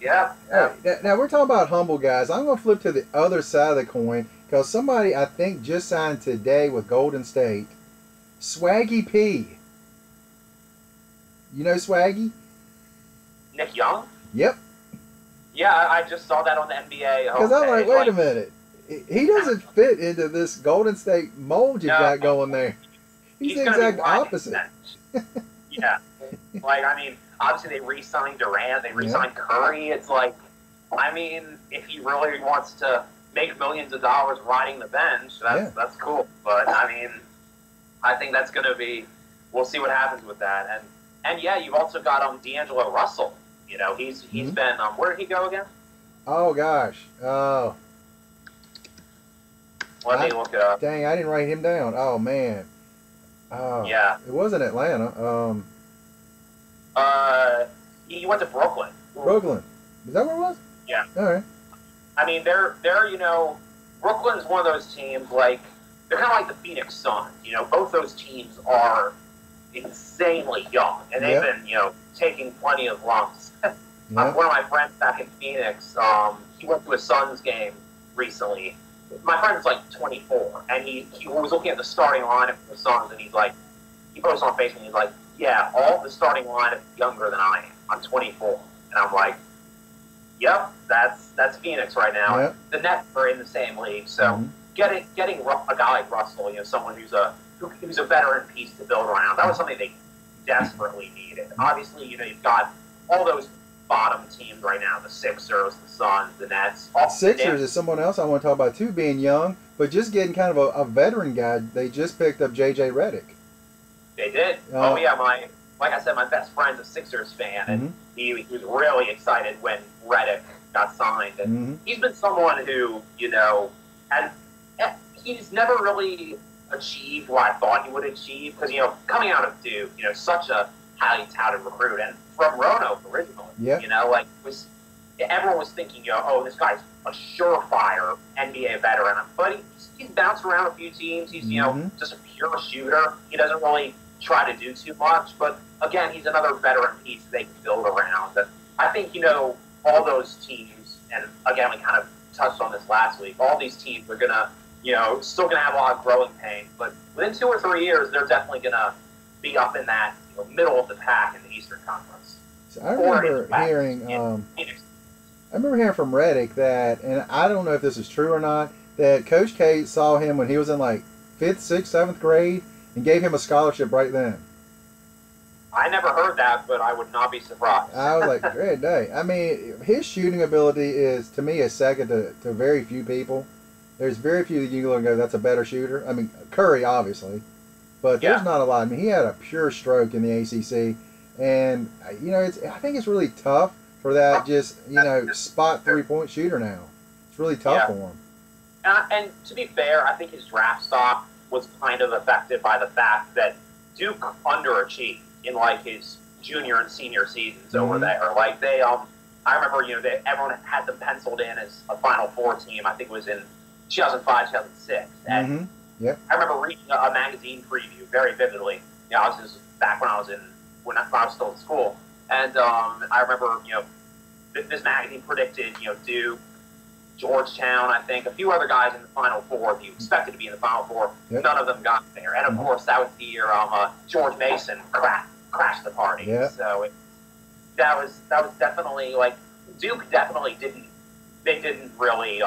Yeah. Right, now we're talking about humble guys. I'm going to flip to the other side of the coin, because somebody I think just signed today with Golden State, Swaggy P. You know Swaggy? Nick Young? Yep. Yeah, I just saw that on the NBA. Because I'm like, wait a minute. He doesn't fit into this Golden State mold you've got going there. He's the exact opposite. Yeah. Obviously they re-signed Durant, they re-signed Curry. It's like, if he really wants to make millions of dollars riding the bench, that's cool. But, I think that's going to be, we'll see what happens with that. And you've also got D'Angelo Russell. He's been, where did he go again? Oh, gosh. Oh. Let me look it up. Dang, I didn't write him down. Oh, man. Oh, yeah. It wasn't Atlanta. He went to Brooklyn. Brooklyn. Is that where it was? Yeah. All right. They're Brooklyn's one of those teams, they're kind of like the Phoenix Suns. Both those teams are insanely young, and they've been, taking plenty of lumps. One of my friends back in Phoenix, he went to a Suns game recently. My friend's 24, and he was looking at the starting lineup for the Suns, and he posted on Facebook, and he's like, yeah, all the starting lineup is younger than I am. I'm 24. And I'm like, yep, that's Phoenix right now. Yep. The Nets are in the same league, so getting a guy like Russell, someone who's a veteran piece to build around, that was something they desperately needed. Obviously, you've got all those bottom teams right now, the Sixers, the Suns, the Nets. Sixers is someone else I want to talk about too, being young, but just getting kind of a veteran guy. They just picked up J.J. Redick. They did. Like I said, my best friend's a Sixers fan, and he was really excited when Redick got signed. And he's been someone who, he's never really achieved what I thought he would achieve, because, coming out of Duke, such a highly touted recruit, and from Roanoke originally, everyone was thinking, this guy's a surefire NBA veteran, but he's bounced around a few teams. He's, just a pure shooter. He doesn't really try to do too much, but again, he's another veteran piece they can build around. And I think, all those teams, and again, we kind of touched on this last week, all these teams are going to, still going to have a lot of growing pains, but within 2 or 3 years, they're definitely going to be up in that middle of the pack in the Eastern Conference. So I for his remember weapons hearing, in Phoenix. I remember hearing from Reddick that, and I don't know if this is true or not, that Coach K saw him when he was in like fifth, sixth, seventh grade and gave him a scholarship right then. I never heard that, but I would not be surprised. I was like, great day. I mean, his shooting ability is, to me, a second to very few people. There's very few that you can look and go, that's a better shooter. I mean, Curry, obviously. But there's not a lot. I mean, he had a pure stroke in the ACC. And, I think it's really tough for that just, spot three-point shooter now. It's really tough for him. And to be fair, I think his draft stock was kind of affected by the fact that Duke underachieved in like his junior and senior seasons over there. Like I remember, everyone had them penciled in as a Final Four team. I think it was in 2005, 2006. And I remember reading a magazine preview very vividly. This was back when I was still in school, and I remember, this magazine predicted, Duke, Georgetown, I think, a few other guys in the Final Four that you expected to be in the Final Four. Yep. None of them got there. And, of course, that was the year George Mason crashed the party. Yep. So that was definitely, like, Duke definitely didn't really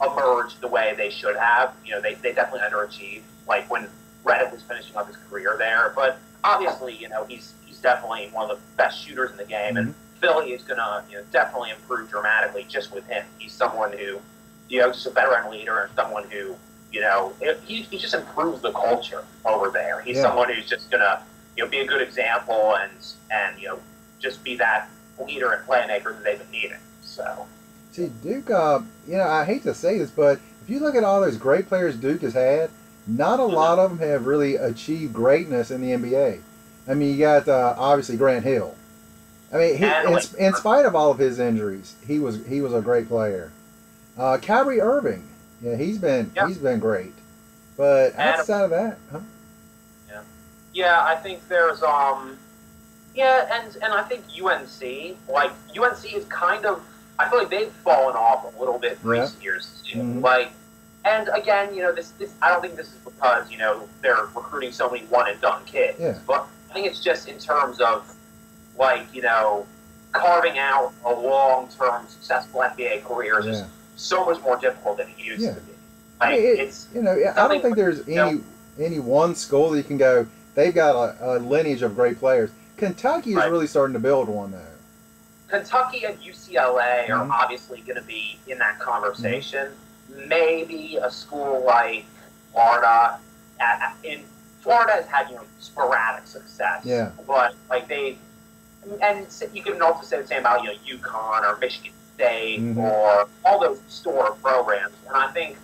emerge the way they should have. They definitely underachieved, like, when Reddick was finishing up his career there. But, obviously, he's definitely one of the best shooters in the game. And Philly is going to definitely improve dramatically just with him. He's someone who, just a veteran leader and someone who, he just improves the culture over there. He's someone who's just going to, be a good example and just be that leader and playmaker that they've been needing. So, see, Duke, I hate to say this, but if you look at all those great players Duke has had, not a lot of them have really achieved greatness in the NBA. I mean, you got obviously Grant Hill. I mean, in spite of all of his injuries, he was a great player. Kyrie Irving, he's been great. But outside of that, I think there's and I think UNC is kind of, I feel like they've fallen off a little bit in recent years too. Like, and again, this I don't think this is because they're recruiting so many one and done kids, but I think it's just in terms of, like, carving out a long-term successful NBA career is just so much more difficult than it used to be. Like, I don't think there's any one school that you can go, they've got a lineage of great players. Kentucky is really starting to build one, though. Kentucky and UCLA are obviously going to be in that conversation. Maybe a school like Florida. Florida has had, sporadic success. Yeah. But, like, and you can also say the same about, UConn or Michigan State or all those historic programs. And I think,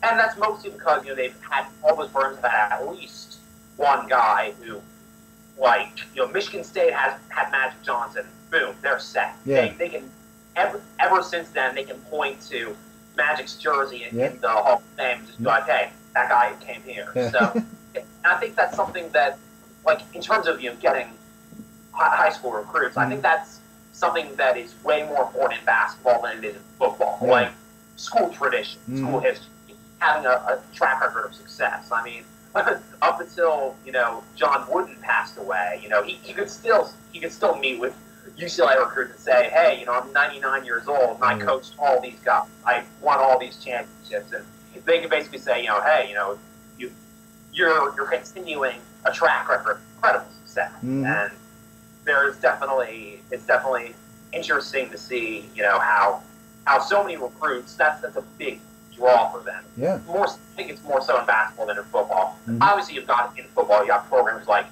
and that's mostly because, they've had, all those programs have had at least one guy who, like, Michigan State has had Magic Johnson. Boom, they're set. Yeah. They can, ever since then, they can point to Magic's jersey in the Hall of Fame and just be like, hey, that guy came here. Yeah. So, and I think that's something that, like, in terms of, getting high school recruits, I think that's something that is way more important in basketball than it is in football. Yeah. Like, school tradition, school history, having a track record of success. I mean, up until, John Wooden passed away, he could still meet with UCLA recruits and say, hey, I'm 99 years old and I coached all these guys. I won all these championships. And they can basically say, hey, you're continuing a track record of incredible success. And it's definitely interesting to see, how so many recruits, that's a big draw for them. Yeah. I think it's more so in basketball than in football. Obviously, you've got in football, you got programs like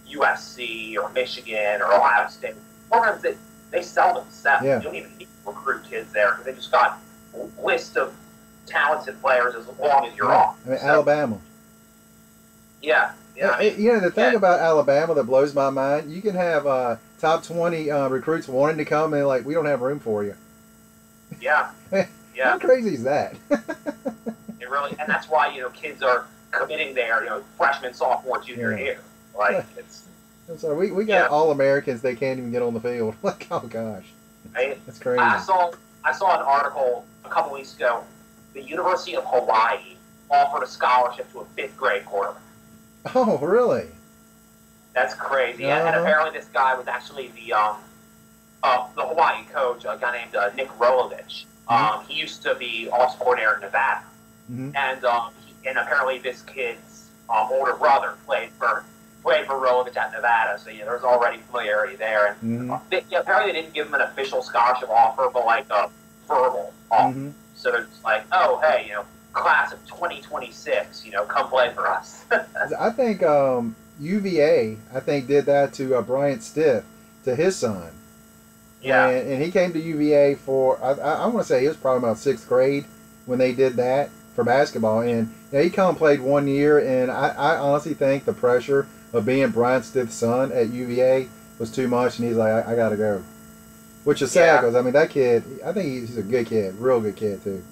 USC or Michigan or Ohio State. Programs that they sell themselves. Yeah. You don't even need to recruit kids there because they just got a list of talented players as long as you're off. I mean, Alabama. Yeah. Yeah. The thing about Alabama that blows my mind, you can have top 20 recruits wanting to come and, like, we don't have room for you. Yeah. Yeah. How crazy is that? It really, and that's why, kids are committing there, freshman, sophomore, junior year. Like, it's. So we got all Americans, they can't even get on the field. Like, oh gosh, right? That's crazy. I saw an article a couple weeks ago. The University of Hawaii offered a scholarship to a 5th grade quarterback. Oh, really? That's crazy. And apparently this guy was actually the Hawaii coach, a guy named Nick Rolovich. He used to be all-sport air in Nevada, and apparently this kid's older brother played for Rolovich at Nevada, so there's already familiarity there. And apparently they didn't give him an official scholarship offer, but like a verbal offer. So they're just like, oh, hey, class of 2026, come play for us. I think UVA, I think, did that to Bryant Stith, to his son. Yeah. And he came to UVA for, I want to say he was probably about 6th grade when they did that for basketball. And he come and played 1 year, and I honestly think the pressure of being Bryant Stith's son at UVA was too much, and he's like, I got to go. Which is sad, because, I mean, that kid, I think he's a good kid, real good kid, too.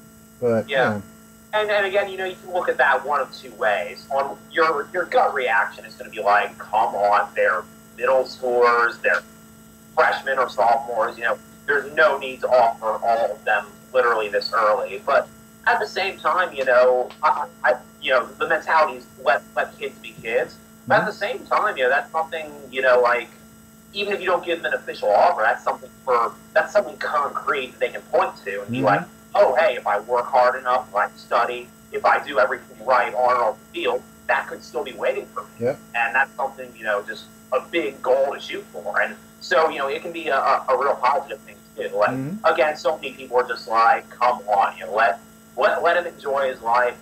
But, And again, you can look at that one of two ways. On your gut reaction is going to be like, come on, they're middle schoolers, they're freshmen or sophomores. There's no need to offer all of them literally this early. But at the same time, the mentality is let kids be kids. But at the same time, that's something, like, even if you don't give them an official offer, that's something concrete that they can point to and be like, oh, hey, if I work hard enough, if I study, if I do everything right on and off the field, that could still be waiting for me. Yep. And that's something, just a big goal to shoot for. And so, it can be a real positive thing too. Like, again, so many people are just like, come on, let him enjoy his life.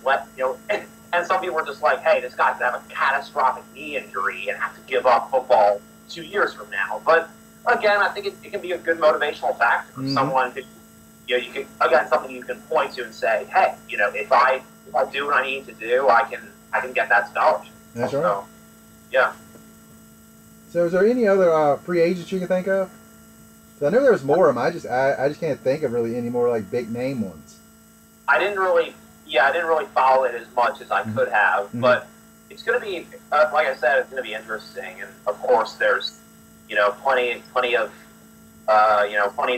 And some people are just like, hey, this guy could have a catastrophic knee injury and have to give up football 2 years from now. But again, I think it can be a good motivational factor for someone who, you can, again, something you can point to and say, hey, if I do what I need to do, I can get that scholarship. That's right. So, yeah. So is there any other free agents you can think of? I know there was more of them. I just can't think of really any more like big name ones. I didn't really follow it as much as I could have, but it's going to be, like I said, it's going to be interesting. And of course, there's, plenty of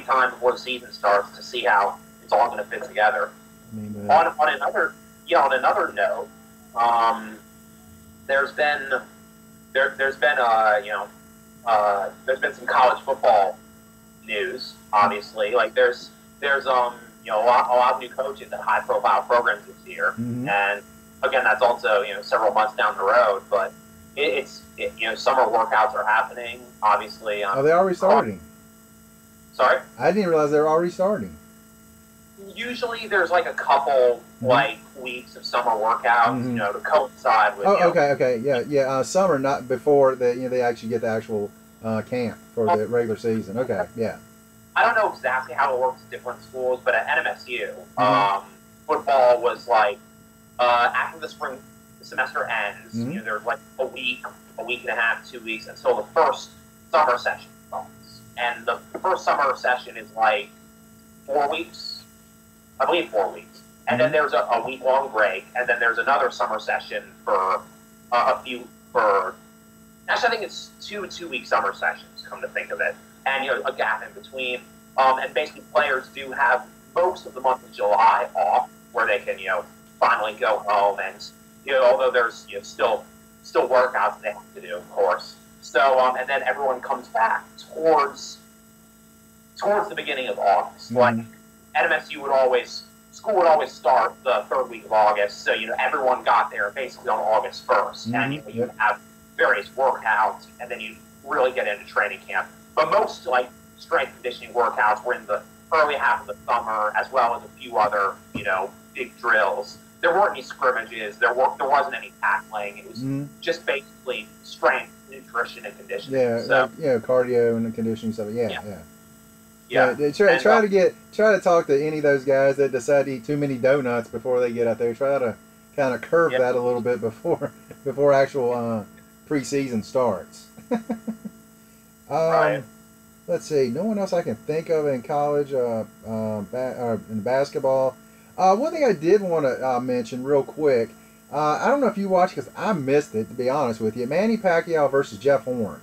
time before the season starts to see how it's all going to fit together. On another note, there's been some college football news. Obviously, like there's a lot of new coaches at high profile programs this year, and again, that's also several months down the road, but it's summer workouts are happening. Obviously, are they already starting? Sorry? I didn't realize they were already starting. Usually there's like a couple weeks of summer workouts, to coincide with. Oh, okay, yeah. Summer, not before they actually get the actual camp for the regular season. Okay, yeah. I don't know exactly how it works at different schools, but at NMSU, football was like after the spring semester ends. There's like a week and a half, 2 weeks until the first summer session comes. And the first summer session is like 4 weeks, I believe 4 weeks. And then there's a week-long break, and then there's another summer session for actually I think it's two 2-week summer sessions, come to think of it. And, a gap in between. And basically players do have most of the month of July off where they can, finally go home. And, although there's, still workouts they have to do, of course. So, and then everyone comes back towards the beginning of August. Like, NMSU school would always start the 3rd week of August. So, everyone got there basically on August 1st. And, you would have various workouts, and then you really get into training camp. But most, like, strength conditioning workouts were in the early half of the summer, as well as a few other, big drills. There weren't any scrimmages. There wasn't any tackling. It was just basically strength, nutrition, and conditioning. Yeah, so, cardio and the conditioning stuff. Yeah. Try to talk to any of those guys that decide to eat too many donuts before they get out there. Try to kind of curve that a little bit before actual preseason starts. Right. Let's see. No one else I can think of in college, in basketball. One thing I did want to mention real quick. I don't know if you watched because I missed it. To be honest with you, Manny Pacquiao versus Jeff Horn.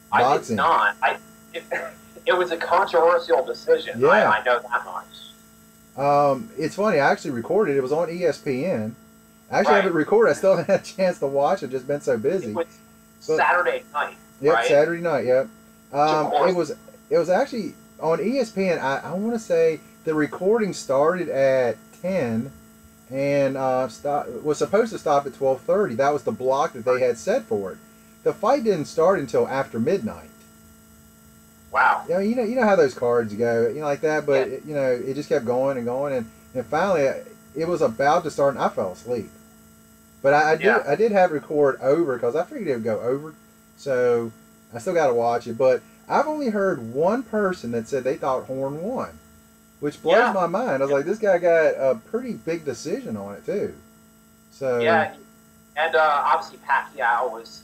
Boxing. I did not. It was a controversial decision. Yeah. I know that much. It's funny. I actually recorded. It was on ESPN. I actually have it recorded. I still haven't had a chance to watch it. Just been so busy. It was Saturday night. Yep, right? Saturday night. Yep. it was actually on ESPN. I want to say the recording started at 10 and was supposed to stop at 12:30. That was the block that they had set for it. The fight didn't start until after midnight. Wow. Yeah, you know how those cards go, like that. But Yeah. it just kept going and going, and finally it was about to start, and I fell asleep. But I did have record over because I figured it would go over, so I still got to watch it. But I've only heard one person that said they thought Horn won, which blows my mind. I was like, this guy got a pretty big decision on it too. So Yeah, and obviously Pacquiao was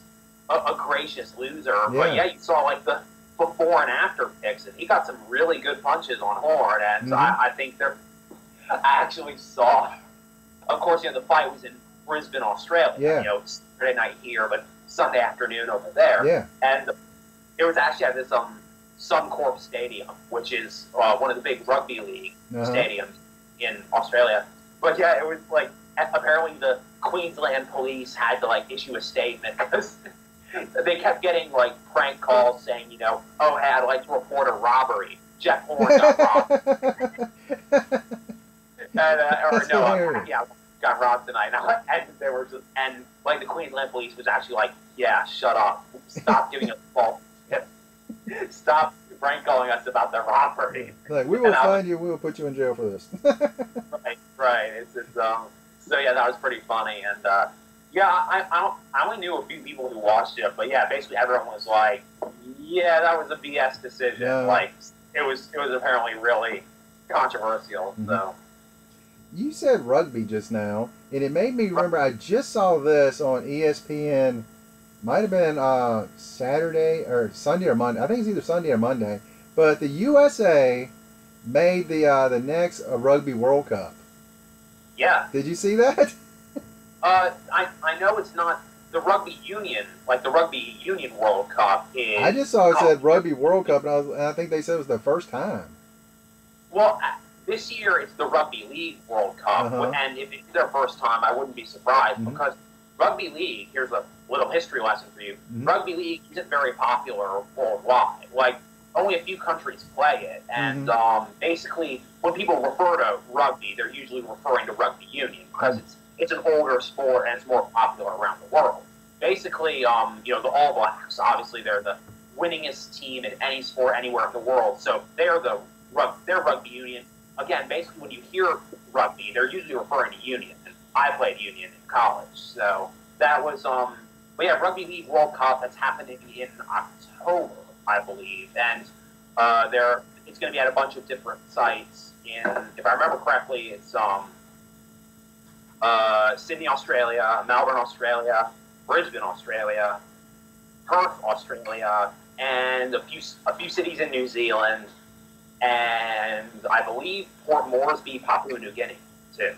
a gracious loser. But yeah, you saw like the before and after pics, and he got some really good punches on Horn. And I think I actually saw. Of course, the fight was in Brisbane, Australia. Yeah. Saturday night here, but Sunday afternoon over there. Yeah. And it was actually at this Suncorp Stadium, which is one of the big rugby league stadiums in Australia. But yeah, it was like apparently the Queensland police had to like issue a statement because they kept getting like prank calls saying, oh, hey, I'd like to report a robbery. Jeff Horn got robbed. Got robbed tonight. And they were just, and like the Queensland police was actually like, yeah, shut up, stop giving us false tips, stop prank calling us about the robbery. Like, we will find you, we will put you in jail for this. right. So yeah, that was pretty funny, and I only knew a few people who watched it, but yeah, basically everyone was like, yeah, that was a BS decision. Yeah. Like it was apparently really controversial. Mm-hmm. So. You said rugby just now, and it made me remember. I just saw this on ESPN. Might have been Saturday or Sunday or Monday. I think it's either Sunday or Monday. But the USA made the next Rugby World Cup. Yeah. Did you see that? I know it's not the Rugby Union, like the Rugby Union World Cup is. I just saw it said Rugby World Cup, and I think they said it was the first time. Well, this year it's the Rugby League World Cup, and if it's their first time, I wouldn't be surprised because Rugby League, here's a little history lesson for you, Rugby League isn't very popular worldwide. Like, only a few countries play it, and basically, when people refer to rugby, they're usually referring to rugby union because it's an older sport and it's more popular around the world. Basically, the All Blacks, obviously, they're the winningest team in any sport anywhere in the world, so they're rugby union. Again, basically, when you hear rugby, they're usually referring to union. And I played union in college, so that was but yeah, Rugby League World Cup that's happening in October, I believe, and it's going to be at a bunch of different sites. If I remember correctly, it's Sydney, Australia, Melbourne, Australia, Brisbane, Australia, Perth, Australia, and a few cities in New Zealand. And I believe Port Moresby, Papua New Guinea, too.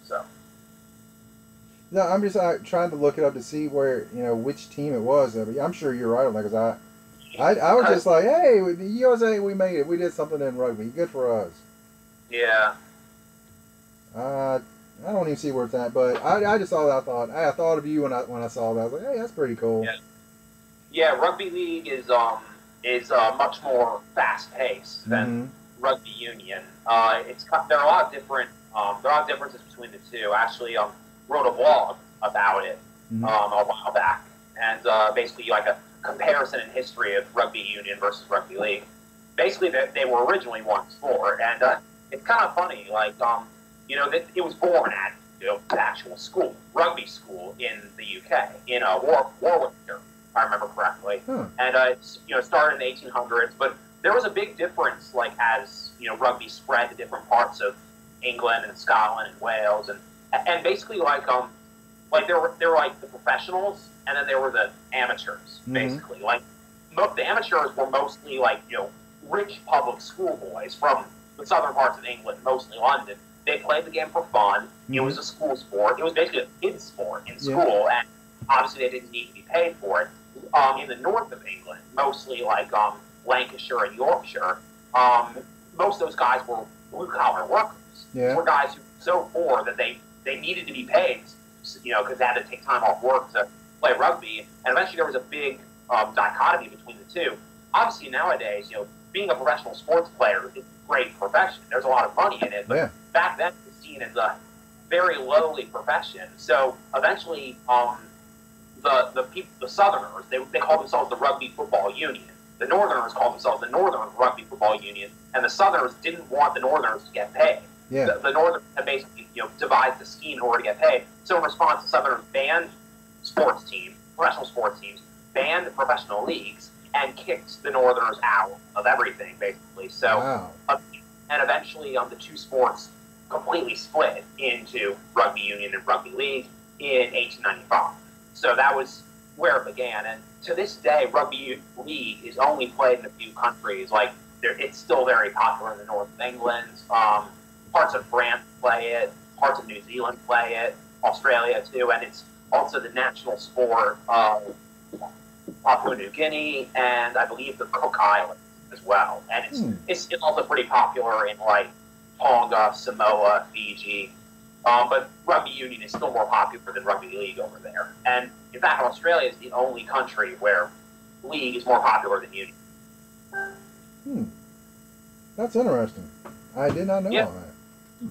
So. No, I'm just trying to look it up to see where which team it was. But I'm sure you're right on that because I was just like, hey, the USA, we made it. We did something in rugby. Good for us. Yeah. I don't even see where it's at, but I just saw that. I thought of you when I saw that. I was like, hey, that's pretty cool. Yeah. Rugby league is much more fast paced than rugby union. There are a lot of differences between the two. Actually, wrote a blog about it a while back, and basically like a comparison in history of rugby union versus rugby league. Basically, they were originally one sport, and it's kind of funny. Like it was born at the actual school, rugby school in the UK, in Warwickshire, if I remember correctly. And it started in the 1800s, but there was a big difference, like as rugby spread to different parts of England and Scotland and Wales, and basically like there were like the professionals, and then there were the amateurs, basically. Like the amateurs were mostly like rich public school boys from the southern parts of England, mostly London. They played the game for fun. It was a school sport. It was basically a kid's sport in school, and obviously they didn't need to be paid for it. In the north of England, mostly like Lancashire and Yorkshire, most of those guys were blue-collar workers. These were guys who were so poor that they needed to be paid, because they had to take time off work to play rugby. And eventually there was a big dichotomy between the two. Obviously nowadays, being a professional sports player is a great profession. There's a lot of money in it, but back then it was seen as a very lowly profession. So eventually, the Southerners, they called themselves the Rugby Football Union. The Northerners called themselves the Northern Rugby Football Union, and the Southerners didn't want the Northerners to get paid. Yeah. The Northerners had basically, devised the scheme in order to get paid. So in response, the Southerners banned sports teams, professional sports teams, banned professional leagues, and kicked the Northerners out of everything, basically. So, and eventually, the two sports completely split into rugby union and rugby league in 1895. So that was where it began. And to this day, rugby league is only played in a few countries. Like, it's still very popular in the north of England. Parts of France play it. Parts of New Zealand play it. Australia, too. And it's also the national sport of Papua New Guinea and I believe the Cook Islands as well. And it's also pretty popular in, like, Tonga, Samoa, Fiji. But rugby union is still more popular than rugby league over there. And in fact, Australia is the only country where league is more popular than union. That's interesting. I did not know all that.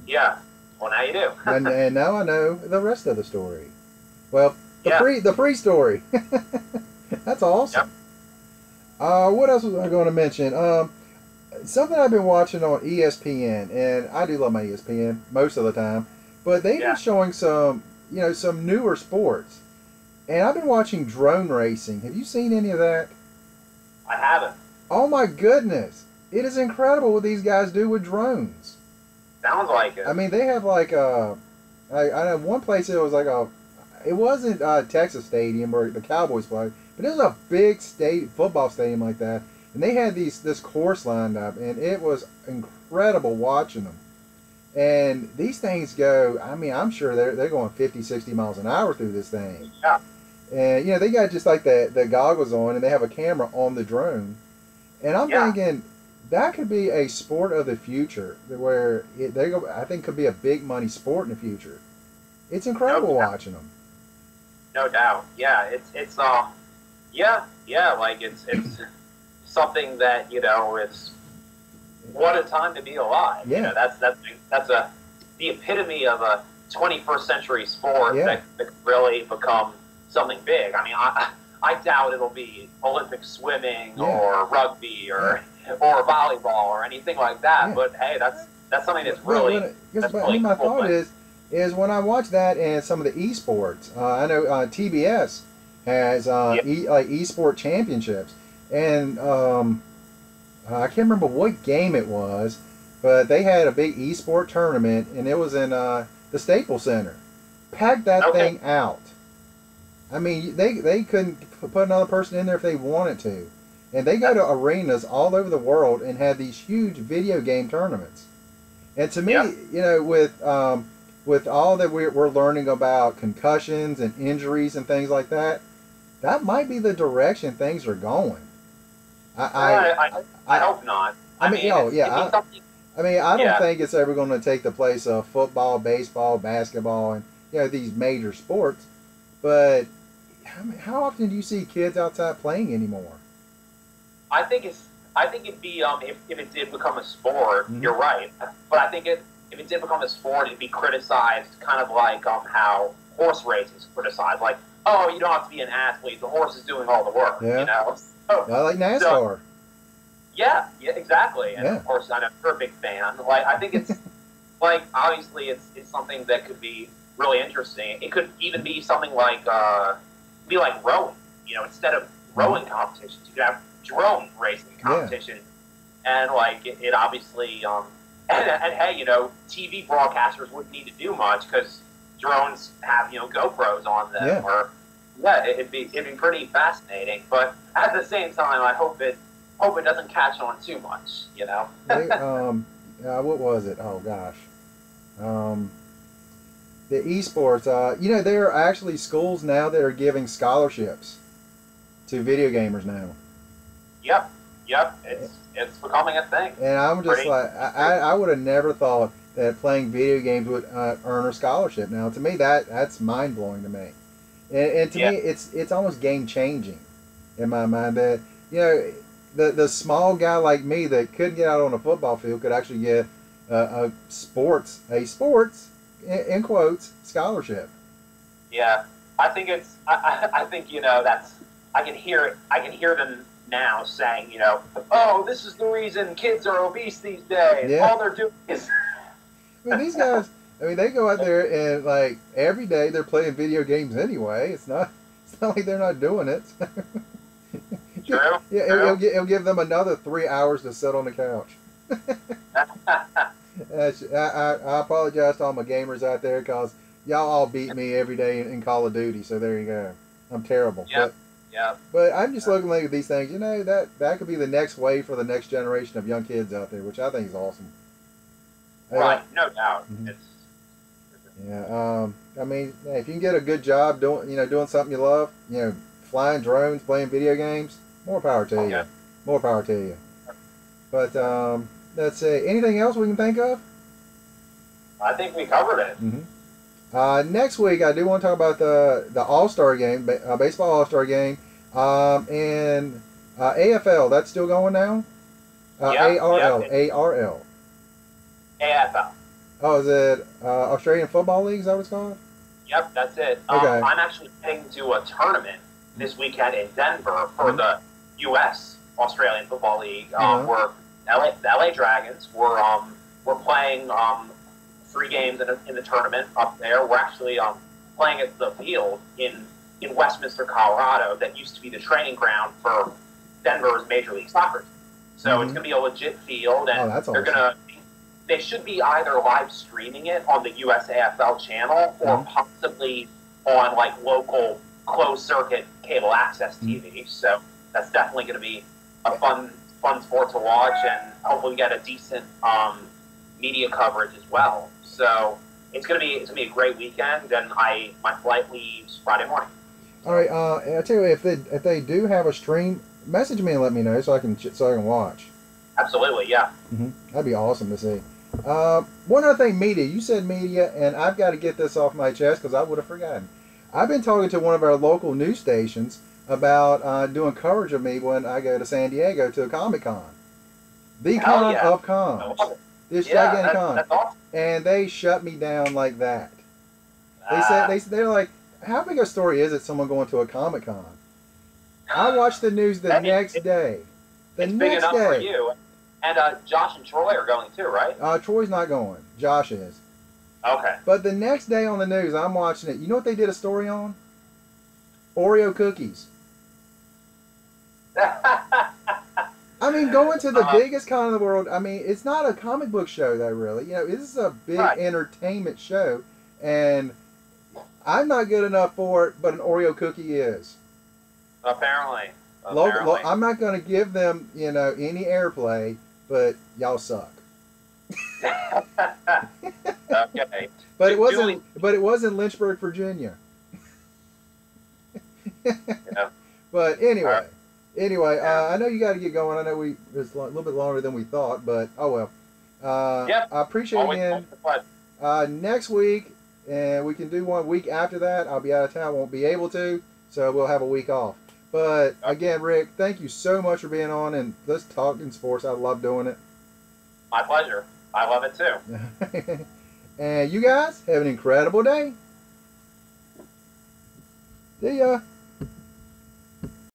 Yeah. Well, now you do. and now I know the rest of the story. Well, the pre-story. That's awesome. Yep. What else was I going to mention? Something I've been watching on ESPN, and I do love my ESPN most of the time, but they've been showing some newer sports. And I've been watching drone racing. Have you seen any of that? I haven't. Oh my goodness. It is incredible what these guys do with drones. Sounds like it. I mean, they have like I know one place it was like it wasn't Texas Stadium where the Cowboys play, but it was a big football stadium like that. And they had this course lined up, and it was incredible watching them. And these things go, I mean, I'm sure they're going 50, 60 miles an hour through this thing. Yeah. And, they got just like the goggles on, and they have a camera on the drone. And I'm thinking that could be a sport of the future where I think could be a big money sport in the future. It's incredible watching them. No doubt. Yeah, it's like it's something that, it's what a time to be alive. Yeah. That's the epitome of a 21st century sport that could really become something big. I mean, I doubt it'll be Olympic swimming or rugby or volleyball or anything like that. Yeah. But hey, that's something that's really. My thought is when I watch that and some of the esports, I know TBS has esport championships, and I can't remember what game it was, but they had a big esport tournament, and it was in the Staples Center. Packed that thing out. I mean, they couldn't put another person in there if they wanted to. And they go to arenas all over the world and have these huge video game tournaments. And to me, with all that we're learning about concussions and injuries and things like that, that might be the direction things are going. I hope not. I don't think it's ever going to take the place of football, baseball, basketball, and these major sports. But how often do you see kids outside playing anymore? I think it'd be if it did become a sport. Mm-hmm. You're right, but I think if it did become a sport, it'd be criticized kind of like how horse racing is criticized. Like, oh, you don't have to be an athlete; the horse is doing all the work. Yeah. So, I like NASCAR. So, yeah, exactly. And of course, I know you're a big fan. Like, I think it's like obviously it's something that could be really interesting. It could even be something like be like rowing. Instead of rowing competitions, you could have drone racing competition, and like it obviously and hey, TV broadcasters wouldn't need to do much because drones have GoPros on them, or it'd be pretty fascinating. But at the same time, I hope it doesn't catch on too much. What was it? Oh gosh, the esports. There are actually schools now that are giving scholarships to video gamers now. Yep. It's becoming a thing. And I'm just I would have never thought that playing video games would earn a scholarship. Now, to me, that's mind blowing to me, and to me, it's almost game changing in my mind. That the small guy like me that couldn't get out on a football field could actually get a sports in quotes scholarship. Yeah, I think it's. I think that's. I can hear it. I can hear them now saying, oh, this is the reason kids are obese these days. Yeah. All they're doing is. I mean, these guys. I mean, they go out there and like every day they're playing video games anyway. It's not like they're not doing it. True. Yeah, True. It'll give them another 3 hours to sit on the couch. I apologize to all my gamers out there because y'all all beat me every day in Call of Duty. So there you go. I'm terrible. Yep. But I'm just looking at these things. That could be the next wave for the next generation of young kids out there, which I think is awesome. Right. No doubt. Mm-hmm. Yeah. I mean, if you can get a good job doing something you love, flying drones, playing video games, more power to you. More power to you. But let's see. Anything else we can think of? I think we covered it. Mm-hmm. Next week, I do want to talk about the All-Star game, baseball All-Star game, and AFL. That's still going now? ARL. ARL. AFL. Oh, is it Australian Football League? Is that what it's called? Yep, that's it. Okay. I'm actually heading to a tournament this weekend in Denver for the U.S. Australian Football League. We're the LA Dragons. We're playing 3 games in the tournament up there. We're actually playing at the field in Westminster, Colorado, that used to be the training ground for Denver's Major League Soccer. So it's going to be a legit field, and that's they're awesome. they should be either live streaming it on the USAFL channel or possibly on like local closed circuit cable access TV. So that's definitely going to be a fun sport to watch, and hopefully get a decent media coverage as well. So it's gonna be a great weekend, and my flight leaves Friday morning. All right, I tell you what, if they do have a stream, message me and let me know so I can watch. Absolutely, yeah. That'd be awesome to see. One other thing, media. You said media, and I've got to get this off my chest because I would have forgotten. I've been talking to one of our local news stations about doing coverage of me when I go to San Diego to a Comic-Con. The con of cons. This gigantic con. That's awesome. And they shut me down like that. They're like, how big a story is it someone going to a Comic-Con? I watched the news the next day. It's big enough for you. And Josh and Troy are going too, right? Troy's not going. Josh is. Okay. But the next day on the news, I'm watching it. You know what they did a story on? Oreo cookies. I mean, going to the biggest con in the world. I mean, it's not a comic book show, though, really. This is a big entertainment show. And I'm not good enough for it, but an Oreo cookie is. Apparently. I'm not going to give them, any airplay, but y'all suck. Okay. But it was in Lynchburg, Virginia. Yeah. But anyway, I know you got to get going. I know it's a little bit longer than we thought, but oh well. I appreciate it again. Next week, and we can do 1 week after that. I'll be out of town, won't be able to, so we'll have a week off. But again, Rick, thank you so much for being on, and let's talk in sports. I love doing it. My pleasure. I love it too. And you guys have an incredible day. See ya.